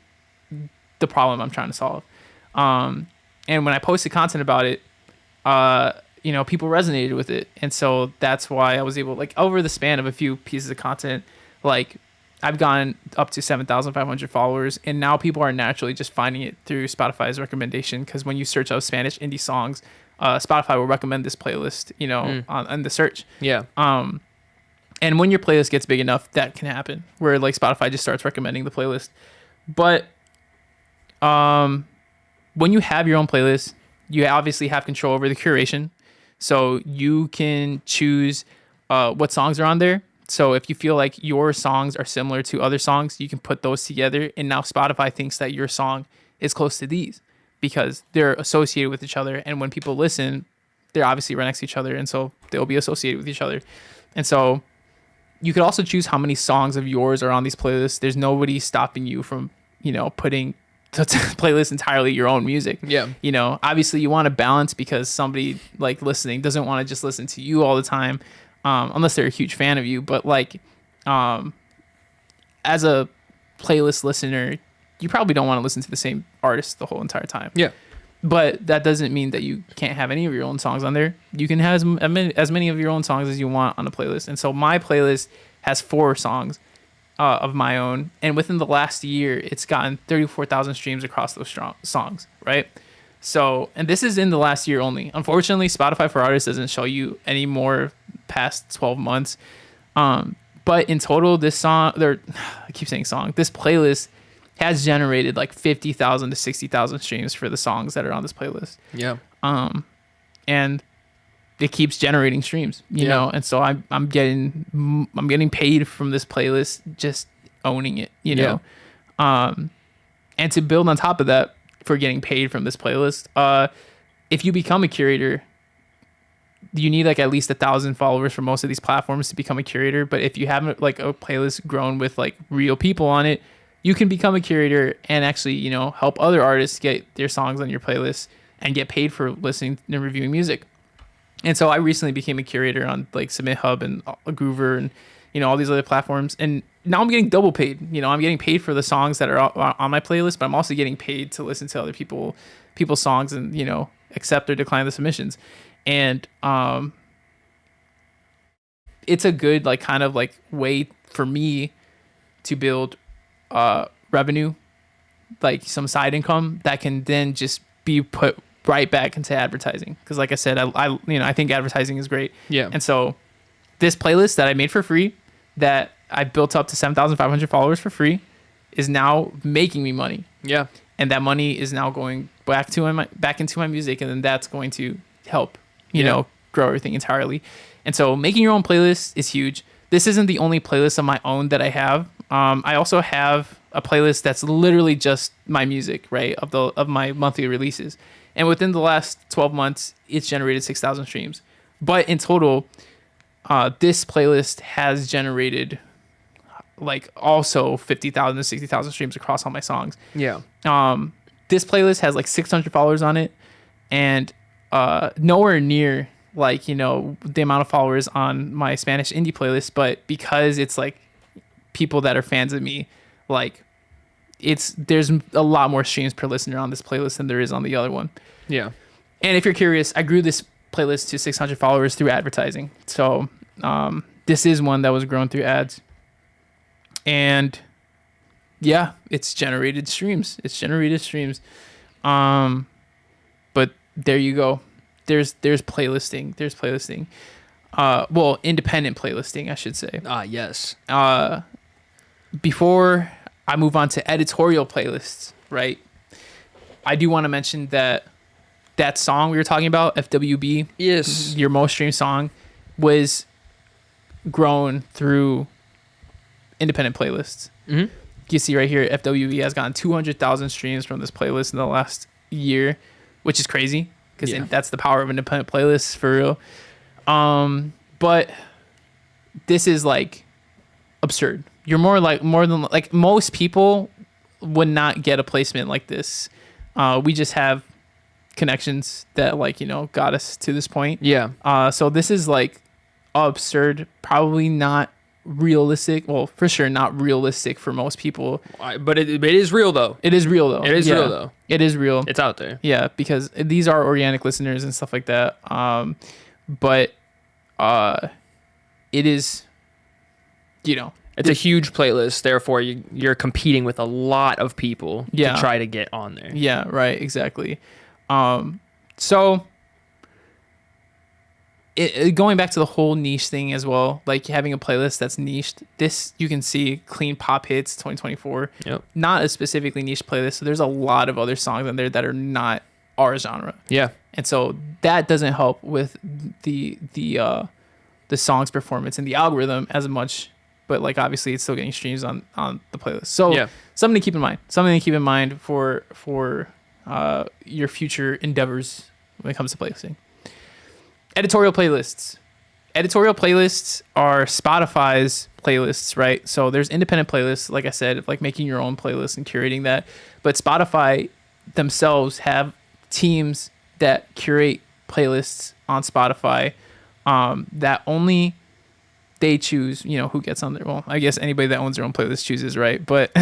the problem I'm trying to solve. And when I posted content about it, people resonated with it, and so that's why I was able, like, over the span of a few pieces of content, like I've gone up to 7,500 followers, and now people are naturally just finding it through Spotify's recommendation, because when you search up Spanish indie songs, Spotify will recommend this playlist, on the search. Yeah. And when your playlist gets big enough, that can happen, where like Spotify just starts recommending the playlist. But when you have your own playlist, you obviously have control over the curation, so you can choose what songs are on there. So if you feel like your songs are similar to other songs, you can put those together. And now Spotify thinks that your song is close to these because they're associated with each other. And when people listen, they're obviously right next to each other, and so they'll be associated with each other. And so you could also choose how many songs of yours are on these playlists. There's nobody stopping you from, putting the playlist entirely your own music. Yeah. Obviously you want to balance, because somebody like listening doesn't want to just listen to you all the time. Unless they're a huge fan of you, but like, as a playlist listener, you probably don't want to listen to the same artist the whole entire time. Yeah. But that doesn't mean that you can't have any of your own songs on there. You can have as many of your own songs as you want on a playlist. And so my playlist has 4 songs of my own, and within the last year, it's gotten 34,000 streams across those songs, right? So, and this is in the last year only. Unfortunately, Spotify for Artists doesn't show you any more past 12 months. But in total, this playlist has generated like 50,000 to 60,000 streams for the songs that are on this playlist. Yeah. And it keeps generating streams, you know, and so I'm getting paid from this playlist, just owning it, you know. And to build on top of that, for getting paid from this playlist, if you become a curator, you need like at least 1,000 followers for most of these platforms to become a curator. But if you have like a playlist grown with like real people on it, you can become a curator and actually, help other artists get their songs on your playlist and get paid for listening and reviewing music. And so I recently became a curator on like Submit Hub and Groover and all these other platforms, and now I'm getting double paid. I'm getting paid for the songs that are on my playlist, but I'm also getting paid to listen to other people's songs and accept or decline the submissions. And it's a good like kind of like way for me to build revenue, like some side income that can then just be put right back into advertising, because like I said, I think advertising is great. Yeah. And so this playlist that I made for free, that I built up to 7,500 followers for free, is now making me money. Yeah. And that money is now going back into my music, and then that's going to help grow everything entirely. And so making your own playlist is huge. This isn't the only playlist of my own that I have. I also have a playlist that's literally just my music, right, of my monthly releases. And within the last 12 months, it's generated 6,000 streams. But in total, this playlist has generated like also 50,000 to 60,000 streams across all my songs. Yeah. This playlist has like 600 followers on it, and nowhere near like, you know, the amount of followers on my Spanish indie playlist. But because it's like people that are fans of me, like there's a lot more streams per listener on this playlist than there is on the other one. Yeah. And if you're curious, I grew this playlist to 600 followers through advertising. So this is one that was grown through ads. And yeah, it's generated streams. But there you go. There's playlisting. Well, independent playlisting, I should say. Yes. Before I move on to editorial playlists, right? I do want to mention that song we were talking about, FWB, Yes, your most streamed song, was grown through independent playlists. Mm-hmm. You see right here, FWB has gotten 200,000 streams from this playlist in the last year, which is crazy because that's the power of independent playlists for real. But this is like absurd. You're more than most people would not get a placement like this. We just have connections that like, you know, got us to this point. Yeah. So this is like absurd, probably not realistic. Well, for sure not realistic for most people. But it is real though. It is real though. It is real though. It is real. It's out there. Yeah, because these are organic listeners and stuff like that. But it is, you know, it's a huge playlist. Therefore, you're competing with a lot of people to try to get on there. Yeah, right. Exactly. So going back to the whole niche thing as well, like having a playlist that's niched, this you can see clean pop hits 2024. Yep. Not a specifically niche playlist. So there's a lot of other songs on there that are not our genre. Yeah. And so that doesn't help with the song's performance and the algorithm as much, but like obviously it's still getting streams on the playlist. So something to keep in mind for your future endeavors when it comes to playlisting. Editorial playlists are Spotify's playlists, right? So there's independent playlists, like I said, like making your own playlist and curating that. But Spotify themselves have teams that curate playlists on Spotify that only they choose, you know, who gets on there. Well, I guess anybody that owns their own playlist chooses, right? But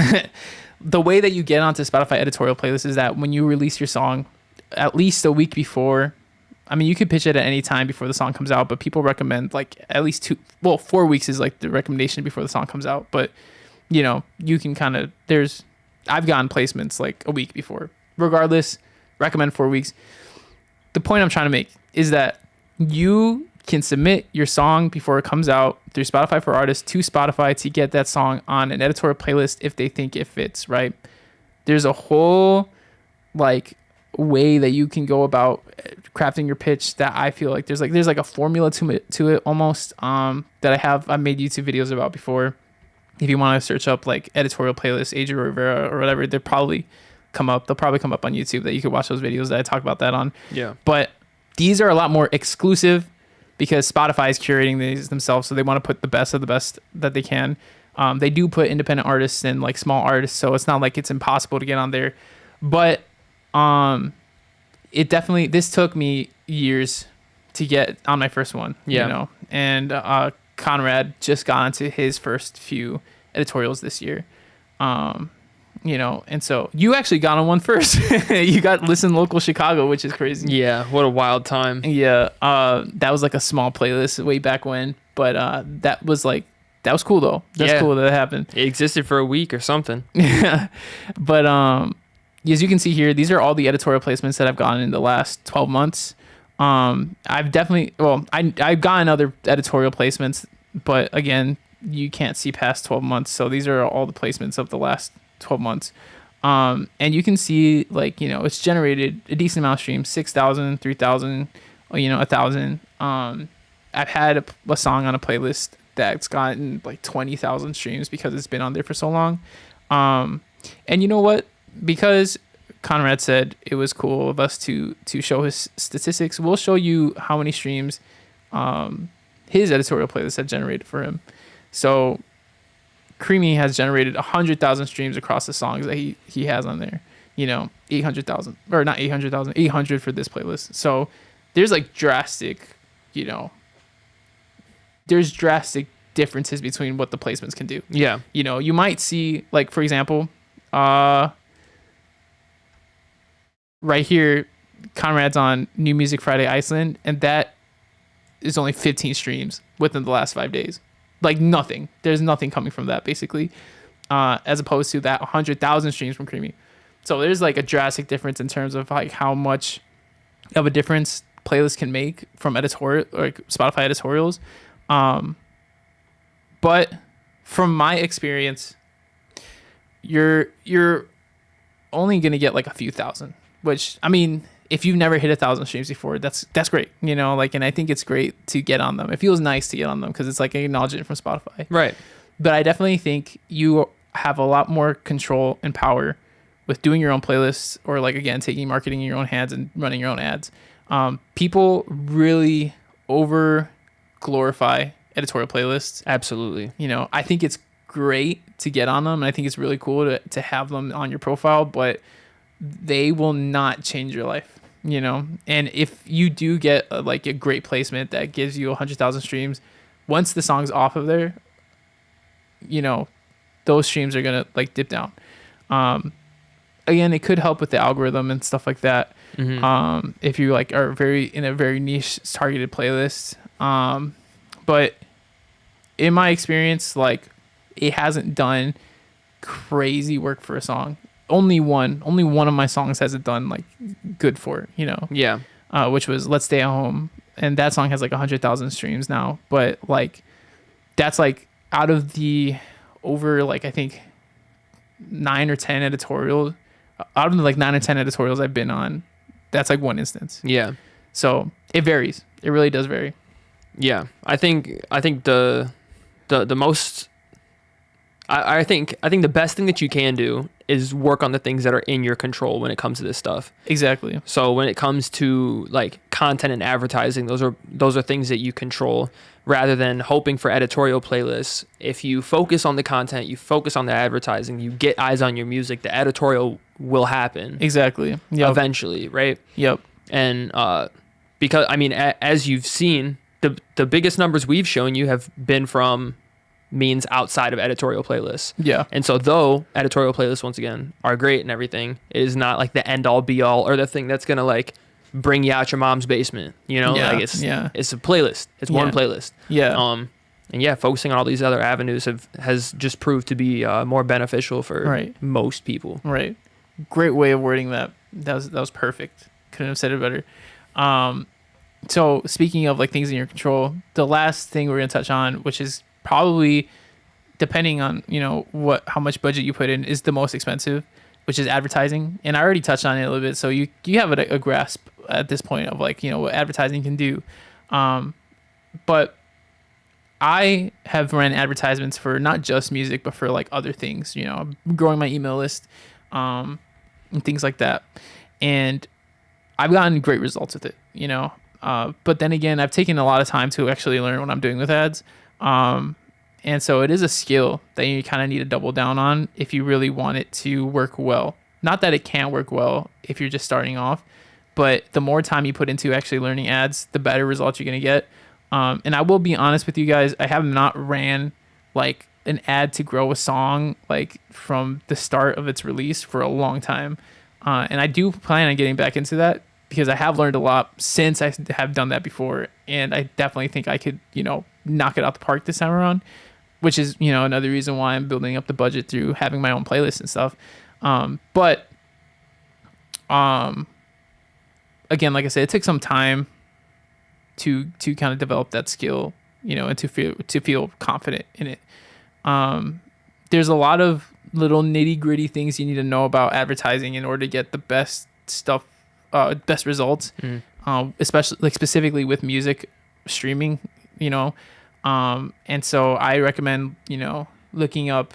the way that you get onto Spotify editorial playlists is that when you release your song, at least a week before, I mean, you could pitch it at any time before the song comes out, but people recommend like at least 4 weeks is like the recommendation before the song comes out. But, you know, you can kind of, I've gotten placements like a week before. Regardless, recommend 4 weeks. The point I'm trying to make is that you can submit your song before it comes out through Spotify for Artists to Spotify to get that song on an editorial playlist if they think it fits, right? There's a whole like way that you can go about crafting your pitch that I feel like there's like a formula to it almost that I've made YouTube videos about before. If you want to search up like editorial playlist Adriel Rivera or whatever, they'll probably come up on YouTube that you could watch those videos that I talk about that on. Yeah. But these are a lot more exclusive because Spotify is curating these themselves, so they want to put the best of the best that they can. They do put independent artists and like small artists, so it's not like it's impossible to get on there. But this took me years to get on my first one. Yeah. You know, and Conrad just got onto his first few editorials this year. You know, and so you actually got on one first. You got Listen Local Chicago, which is crazy. Yeah, what a wild time. Yeah, that was like a small playlist way back when, but that was cool though. That's cool that happened. It existed for a week or something. Yeah, but as you can see here, these are all the editorial placements that I've gotten in the last 12 months. I've gotten other editorial placements, but again, you can't see past 12 months. So these are all the placements of the last 12 months. And you can see like, you know, it's generated a decent amount of streams, 6,000, 3,000, you know, 1,000. I've had a song on a playlist that's gotten like 20,000 streams because it's been on there for so long. And you know what? Because Conrad said it was cool of us to show his statistics, we'll show you how many streams his editorial playlist had generated for him. So Creamy has generated 100,000 streams across the songs that he has on there. 800,000, or not 800,000, 800 for this playlist. So there's like drastic, there's drastic differences between what the placements can do. Yeah. You might see, like, for example, right here, Conrad's on New Music Friday Iceland, and that is only 15 streams within the last 5 days. Like, nothing. There's nothing coming from that, basically, as opposed to that 100,000 streams from Creamy. So there's like a drastic difference in terms of like how much of a difference playlists can make from editorial, like Spotify editorials. But from my experience, you're only gonna get like a few thousand. Which, I mean, if you've never hit 1,000 streams before, that's great. And I think it's great to get on them. It feels nice to get on them because it's like an acknowledgement from Spotify. Right. But I definitely think you have a lot more control and power with doing your own playlists, or like, again, taking marketing in your own hands and running your own ads. People really over glorify editorial playlists. Absolutely. I think it's great to get on them, and I think it's really cool to have them on your profile, but they will not change your life. And if you do get a great placement that gives you 100,000 streams, once the song's off of there, those streams are gonna like dip down. Again, it could help with the algorithm and stuff like that. Mm-hmm. If you like are in a very niche targeted playlist. But in my experience, like, it hasn't done crazy work for a song. Only one of my songs has it done like good for, Yeah. Which was Let's Stay at Home. And that song has like 100,000 streams now. But like, that's like out of the over like, I think 9 or 10 editorials, out of the like 9 or 10 editorials I've been on, that's like one instance. Yeah. So it varies. It really does vary. Yeah. I think the most, I think the best thing that you can do is work on the things that are in your control when it comes to this stuff. Exactly. So when it comes to like content and advertising, those are things that you control, rather than hoping for editorial playlists. If you focus on the content, you focus on the advertising, you get eyes on your music, the editorial will happen. Exactly. Yep. Eventually, right? Yep. And because, I mean, as you've seen, the biggest numbers we've shown you have been from means outside of editorial playlists. Yeah. And so though editorial playlists, once again, are great and everything, it is not like the end all be all or the thing that's going to like bring you out your mom's basement, Yeah. like it's a playlist. It's one playlist. Yeah. And yeah, focusing on all these other avenues has just proved to be more beneficial for most people. Right. Great way of wording that. That was perfect. Couldn't have said it better. So speaking of like things in your control, the last thing we're going to touch on, which is probably, depending on how much budget you put in, is the most expensive, which is advertising. And I already touched on it a little bit, so you have a grasp at this point of like what advertising can do. But I have ran advertisements for not just music, but for like other things. Growing my email list, and things like that, and I've gotten great results with it. But then again, I've taken a lot of time to actually learn what I'm doing with ads. And so it is a skill that you kind of need to double down on if you really want it to work well. Not that it can't work well if you're just starting off, but the more time you put into actually learning ads, the better results you're going to get. And I will be honest with you guys, I have not ran like an ad to grow a song like from the start of its release for a long time. And I do plan on getting back into that, because I have learned a lot since I have done that before. And I definitely think I could, knock it out the park this time around, which is, another reason why I'm building up the budget through having my own playlist and stuff. But again, like I said, it took some time to kind of develop that skill, and to feel confident in it. There's a lot of little nitty gritty things you need to know about advertising in order to get the best stuff, best results, especially like specifically with music streaming, and so I recommend, looking up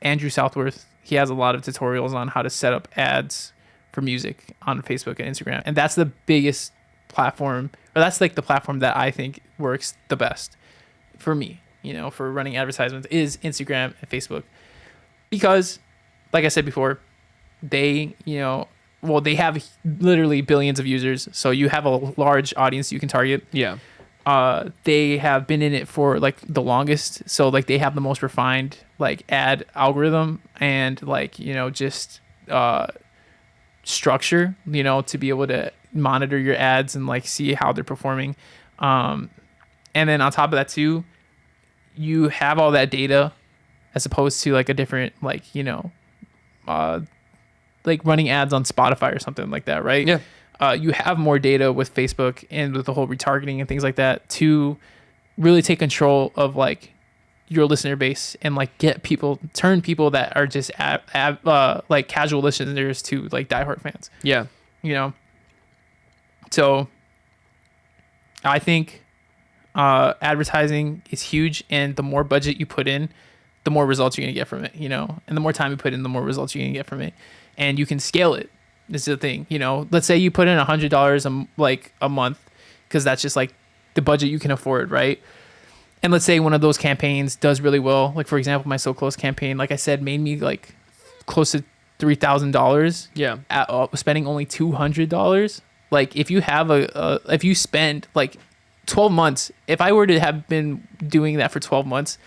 Andrew Southworth he has a lot of tutorials on how to set up ads for music on Facebook and Instagram. And that's the biggest platform, or that's like the platform that I think works the best for me, for running advertisements, is Instagram and Facebook. Because, like I said before, they, they have literally billions of users. So you have a large audience you can target. Yeah. They have been in it for like the longest. So like they have the most refined like ad algorithm and like, just structure, to be able to monitor your ads and like see how they're performing. And then on top of that too, you have all that data as opposed to like a different like, like running ads on Spotify or something like that, right? Yeah. You have more data with Facebook and with the whole retargeting and things like that to really take control of like your listener base and like turn people that are just like casual listeners to like diehard fans. Yeah. So I think advertising is huge, and the more budget you put in, the more results you're gonna get from it, and the more time you put in, the more results you're gonna get from it, and you can scale it. This is the thing, let's say you put in $100 like a month, because that's just like the budget you can afford, right? And let's say one of those campaigns does really well. Like for example, my So Close campaign, like I said, made me like close to $3,000. Yeah. Spending only $200. Like if you have if you spend like 12 months, if I were to have been doing that for 12 months,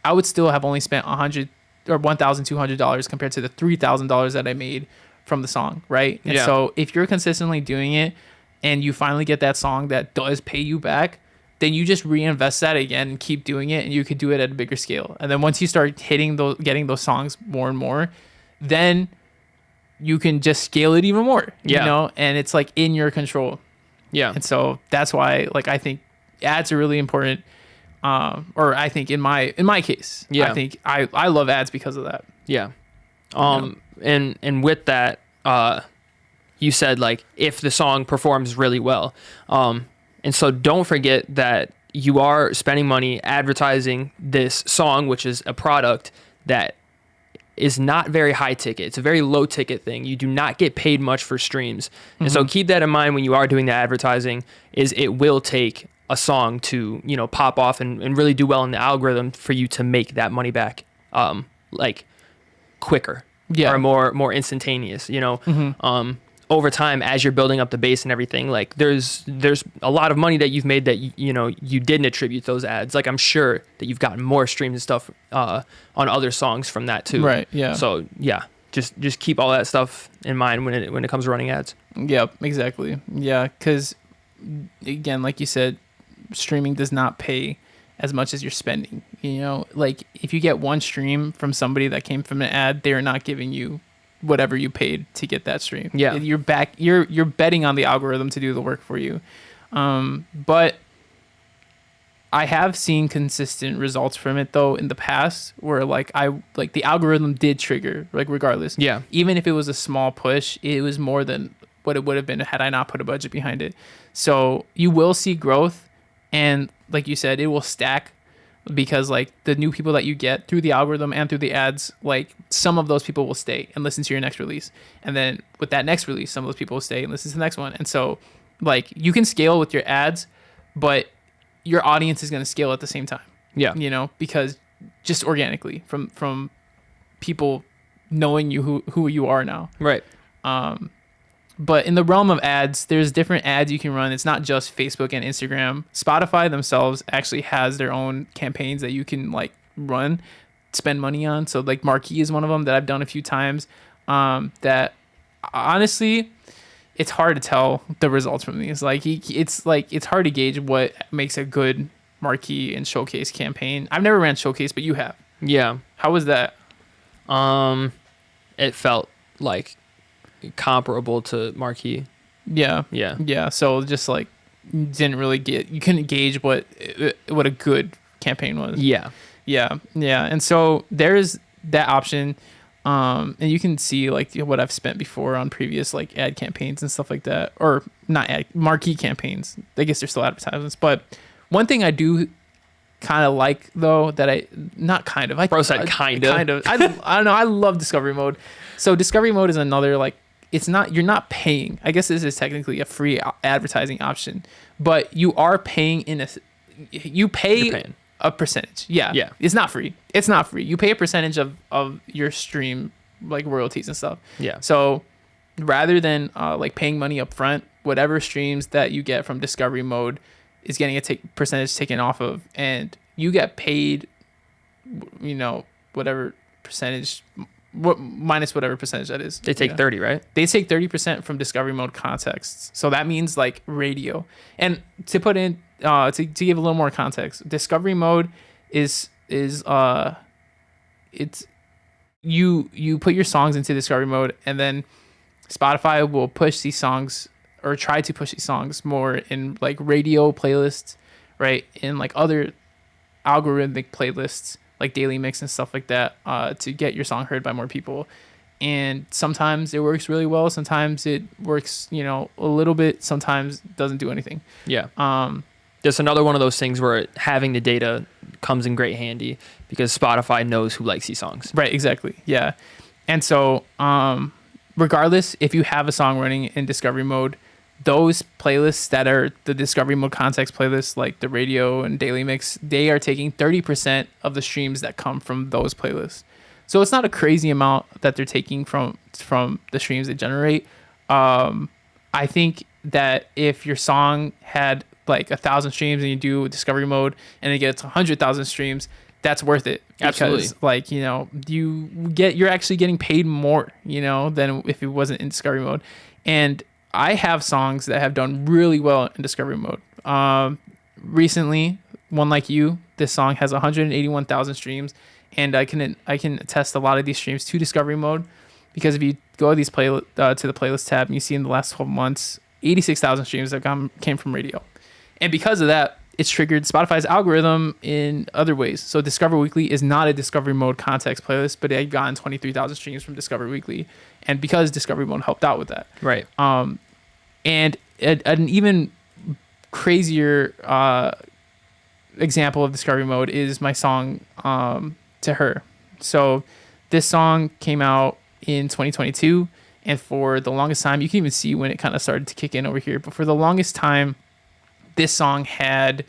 I would still have only spent $100 or $1,200 compared to the $3,000 that I made from the song, right? And so if you're consistently doing it and you finally get that song that does pay you back, then you just reinvest that again and keep doing it, and you could do it at a bigger scale. And then once you start getting those songs more and more, then you can just scale it even more, and it's like in your control. Yeah. And so that's why, like, I think ads are really important. Or I think in my case, I think I love ads because of that. Yeah. And with that, you said like if the song performs really well, and so don't forget that you are spending money advertising this song, which is a product that is not very high ticket. It's a very low ticket thing. You do not get paid much for streams. And so keep that in mind when you are doing the advertising, is it will take a song to, pop off and really do well in the algorithm for you to make that money back, like quicker or more instantaneous, over time, as you're building up the base and everything, like there's a lot of money that you've made that you didn't attribute those ads. Like I'm sure that you've gotten more streams and stuff on other songs from that too. Right. Yeah. So yeah, just keep all that stuff in mind when it comes to running ads. Yep. Exactly. Yeah. Because again, like you said, streaming does not pay as much as you're spending. Like if you get one stream from somebody that came from an ad, they're not giving you whatever you paid to get that stream. Yeah. You're betting on the algorithm to do the work for you. But I have seen consistent results from it though in the past, where like the algorithm did trigger, like regardless. Yeah. Even if it was a small push, it was more than what it would have been had I not put a budget behind it. So you will see growth, and like you said, it will stack, because like the new people that you get through the algorithm and through the ads, like some of those people will stay and listen to your next release. And then with that next release, some of those people will stay and listen to the next one. And so like you can scale with your ads, but your audience is going to scale at the same time. Yeah. Because just organically from people knowing you who you are now. Right. But in the realm of ads, there's different ads you can run. It's not just Facebook and Instagram. Spotify themselves actually has their own campaigns that you can like run, spend money on. So like Marquee is one of them that I've done a few times. That honestly, it's hard to tell the results from these. It's hard to gauge what makes a good Marquee and Showcase campaign. I've never ran Showcase, but you have. Yeah. How was that? It felt like comparable to Marquee. Yeah. So just like you couldn't gauge what a good campaign was. Yeah. And so there's that option, and you can see like what I've spent before on previous like ad campaigns and stuff like that, or not Marquee campaigns. I guess they're still advertisements. But one thing I do kind of like though that I not kind of. Bro said kind of. Kind of. I don't know. I love discovery mode. So discovery mode is another like it's not you're not paying. I guess this is technically a free advertising option, but you are paying you pay a percentage. Yeah. Yeah. It's not free. It's not free. You pay a percentage of your stream like royalties and stuff. Yeah. So rather than like paying money up front, whatever streams that you get from discovery mode is getting a percentage taken off of, and you get paid, whatever percentage, minus whatever percentage that is. They take 30, right? They take 30% from discovery mode contexts. So that means like radio. And to put in, to give a little more context, discovery mode is it's you put your songs into discovery mode, and then Spotify will push these songs or try to push these songs more in like radio playlists, right? In like other algorithmic playlists like Daily Mix and stuff like that, to get your song heard by more people. And sometimes it works really well. Sometimes it works, a little bit. Sometimes it doesn't do anything. Yeah. There's another one of those things where having the data comes in great handy because Spotify knows who likes these songs. Right. Exactly. Yeah. And so, regardless, if you have a song running in discovery mode, those playlists that are the discovery mode context playlists, like the radio and Daily Mix, they are taking 30% of the streams that come from those playlists. So it's not a crazy amount that they're taking from the streams they generate. I think that if your song had like 1,000 streams and you do discovery mode and it gets 100,000 streams, that's worth it. Absolutely. Because like, you're actually getting paid more, than if it wasn't in discovery mode. And I have songs that have done really well in discovery mode. Recently, One Like You, this song has 181,000 streams, and I can attest a lot of these streams to discovery mode, because if you go to these to the playlist tab and you see in the last 12 months, 86,000 streams that came from radio. And because of that, it's triggered Spotify's algorithm in other ways. So Discover Weekly is not a discovery mode context playlist, but it had gotten 23,000 streams from Discover Weekly, and because discovery mode helped out with that. Right. And an even crazier example of discovery mode is my song To Her. So this song came out in 2022, and for the longest time, you can even see when it kind of started to kick in over here, but for the longest time, this song had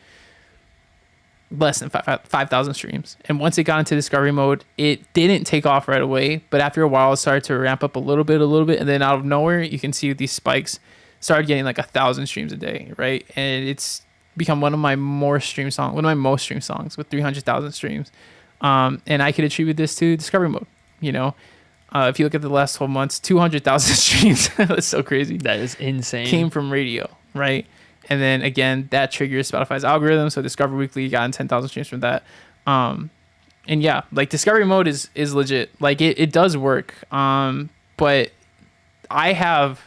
less than 5,000 streams. And once it got into discovery mode, it didn't take off right away, but after a while it started to ramp up a little bit, and then out of nowhere you can see these spikes started getting like 1,000 streams a day, right? And it's become one of my most streamed songs with 300,000 streams. And I could attribute this to discovery mode. If you look at the last 12 months, 200,000 streams. That's so crazy. That is insane. Came from radio, right? And then again, that triggers Spotify's algorithm. So Discover Weekly got 10,000 streams from that. And yeah, like discovery mode is legit. Like it does work. But I have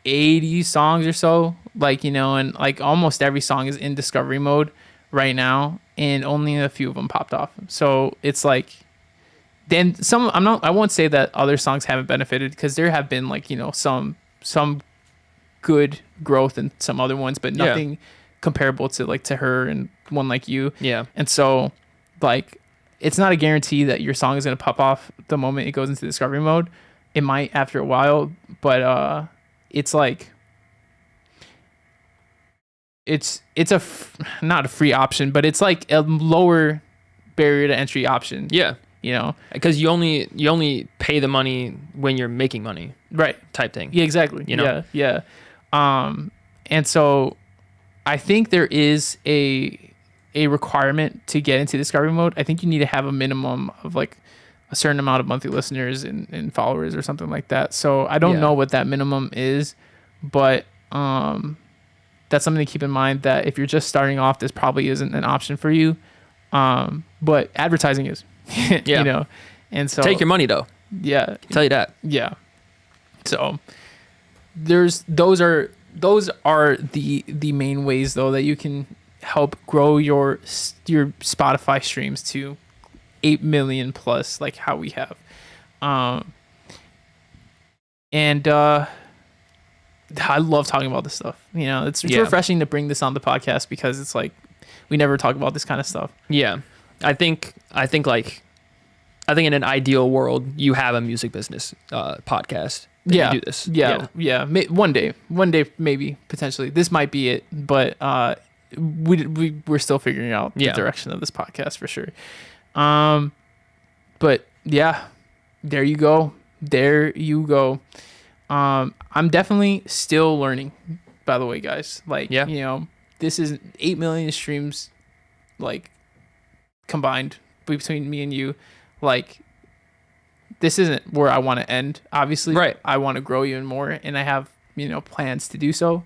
80 songs or so, and like almost every song is in discovery mode right now, and only a few of them popped off. So it's like, then I won't say that other songs haven't benefited, because there have been like, some good growth in some other ones, but nothing comparable to like To Her and One Like You. Yeah. And so like, it's not a guarantee that your song is going to pop off the moment it goes into discovery mode. It might after a while, but it's like, it's not a free option, but it's like a lower barrier to entry option. Yeah. Because you only pay the money when you're making money. Right. Type thing. Yeah, exactly. Yeah. And so I think there is a requirement to get into discovery mode. I think you need to have a minimum of like a certain amount of monthly listeners and followers or something like that. So I don't know what that minimum is, but that's something to keep in mind, that if you're just starting off, this probably isn't an option for you. But advertising is, and so take your money though. Yeah. I'll tell you that. Yeah. So those are the main ways though that you can help grow your Spotify streams to 8 million plus, like how we have. And I love talking about this stuff. It's refreshing to bring this on the podcast, because it's like we never talk about this kind of stuff. Yeah. I think in an ideal world, you have a music business podcast. Yeah. You do this. Yeah. One day, maybe, potentially. This might be it, but we're still figuring out the direction of this podcast for sure. But yeah, there you go. I'm definitely still learning, by the way, guys. Like, this is 8 million streams, like, combined between me and you. Like, this isn't where I want to end, obviously. Right. I want to grow even more, and I have, plans to do so.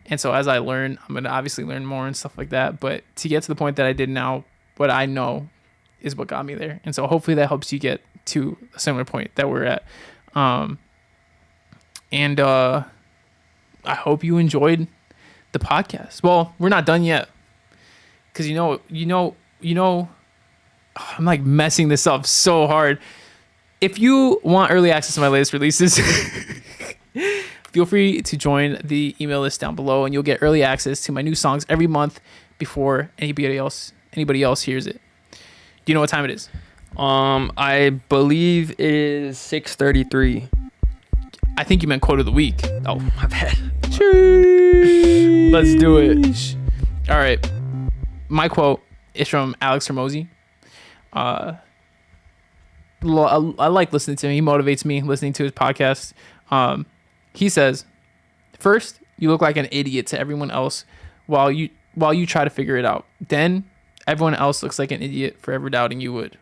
And so as I learn, I'm going to obviously learn more and stuff like that. But to get to the point that I did now, what I know is what got me there. And so hopefully that helps you get to a similar point that we're at. And I hope you enjoyed the podcast. Well, we're not done yet. Because I'm like messing this up so hard. If you want early access to my latest releases, feel free to join the email list down below, and you'll get early access to my new songs every month before anybody else hears it. Do you know what time it is? I believe it is 6:33. I think you meant quote of the week. Oh, my bad. Let's do it. All right. My quote is from Alex Hermosi. I like listening to him. He motivates me listening to his podcast. He says, "First, you look like an idiot to everyone else while you try to figure it out. Then everyone else looks like an idiot for ever doubting you would."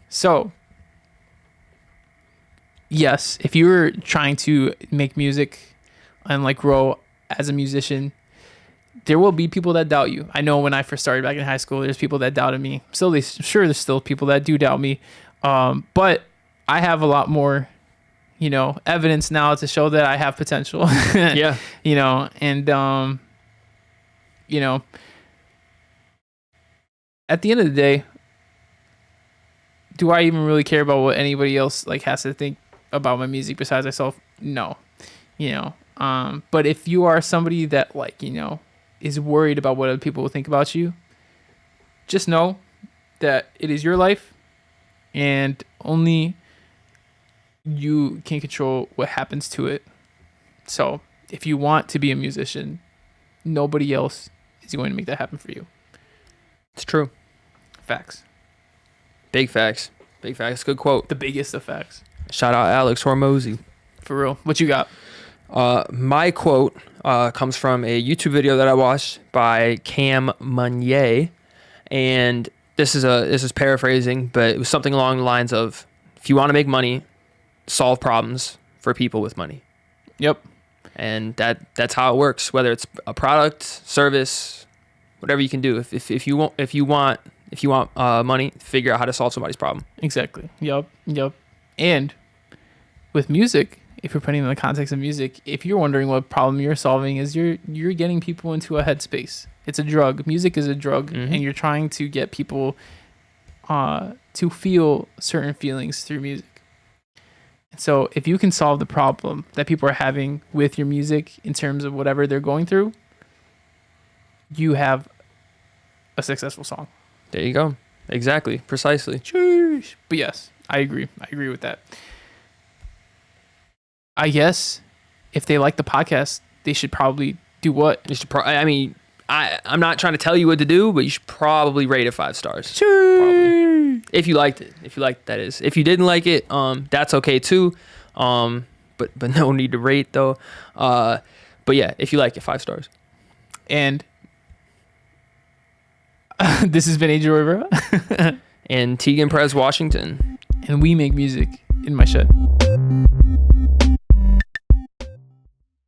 So, yes, if you were trying to make music and like grow as a musician, there will be people that doubt you. I know when I first started back in high school, there's people that doubted me. Sure, there's still people that do doubt me. But I have a lot more, evidence now to show that I have potential. Yeah. And at the end of the day, do I even really care about what anybody else like has to think about my music besides myself? No. But if you are somebody that is worried about what other people will think about you, just know that it is your life and only you can control what happens to it. So if you want to be a musician, nobody else is going to make that happen for you. It's true. Facts. Big facts. Big facts. Good quote. The biggest of facts. Shout out Alex Hormozy. For real. What you got? My quote comes from a YouTube video that I watched by Cam Munier, and this is paraphrasing, but it was something along the lines of, if you want to make money, solve problems for people with money. Yep. And that's how it works, whether it's a product, service, whatever you can do. If you want money, figure out how to solve somebody's problem. Exactly. Yep. And with music, if you're putting it in the context of music, if you're wondering what problem you're solving is, you're getting people into a headspace. It's a drug. Music is a drug, and you're trying to get people to feel certain feelings through music. So if you can solve the problem that people are having with your music in terms of whatever they're going through, you have a successful song. There you go. Exactly. Precisely. Cheers. But yes, I agree with that. I guess if they like the podcast, they should probably do what? You should I'm not trying to tell you what to do, but you should probably rate it 5 stars. Sure. Probably. If you liked it. That is. If you didn't like it, that's okay too. But no need to rate though. But yeah, if you like it, 5 stars. And this has been Adriel Rivera. And Tegan Pres Washington. And we make music in my shed.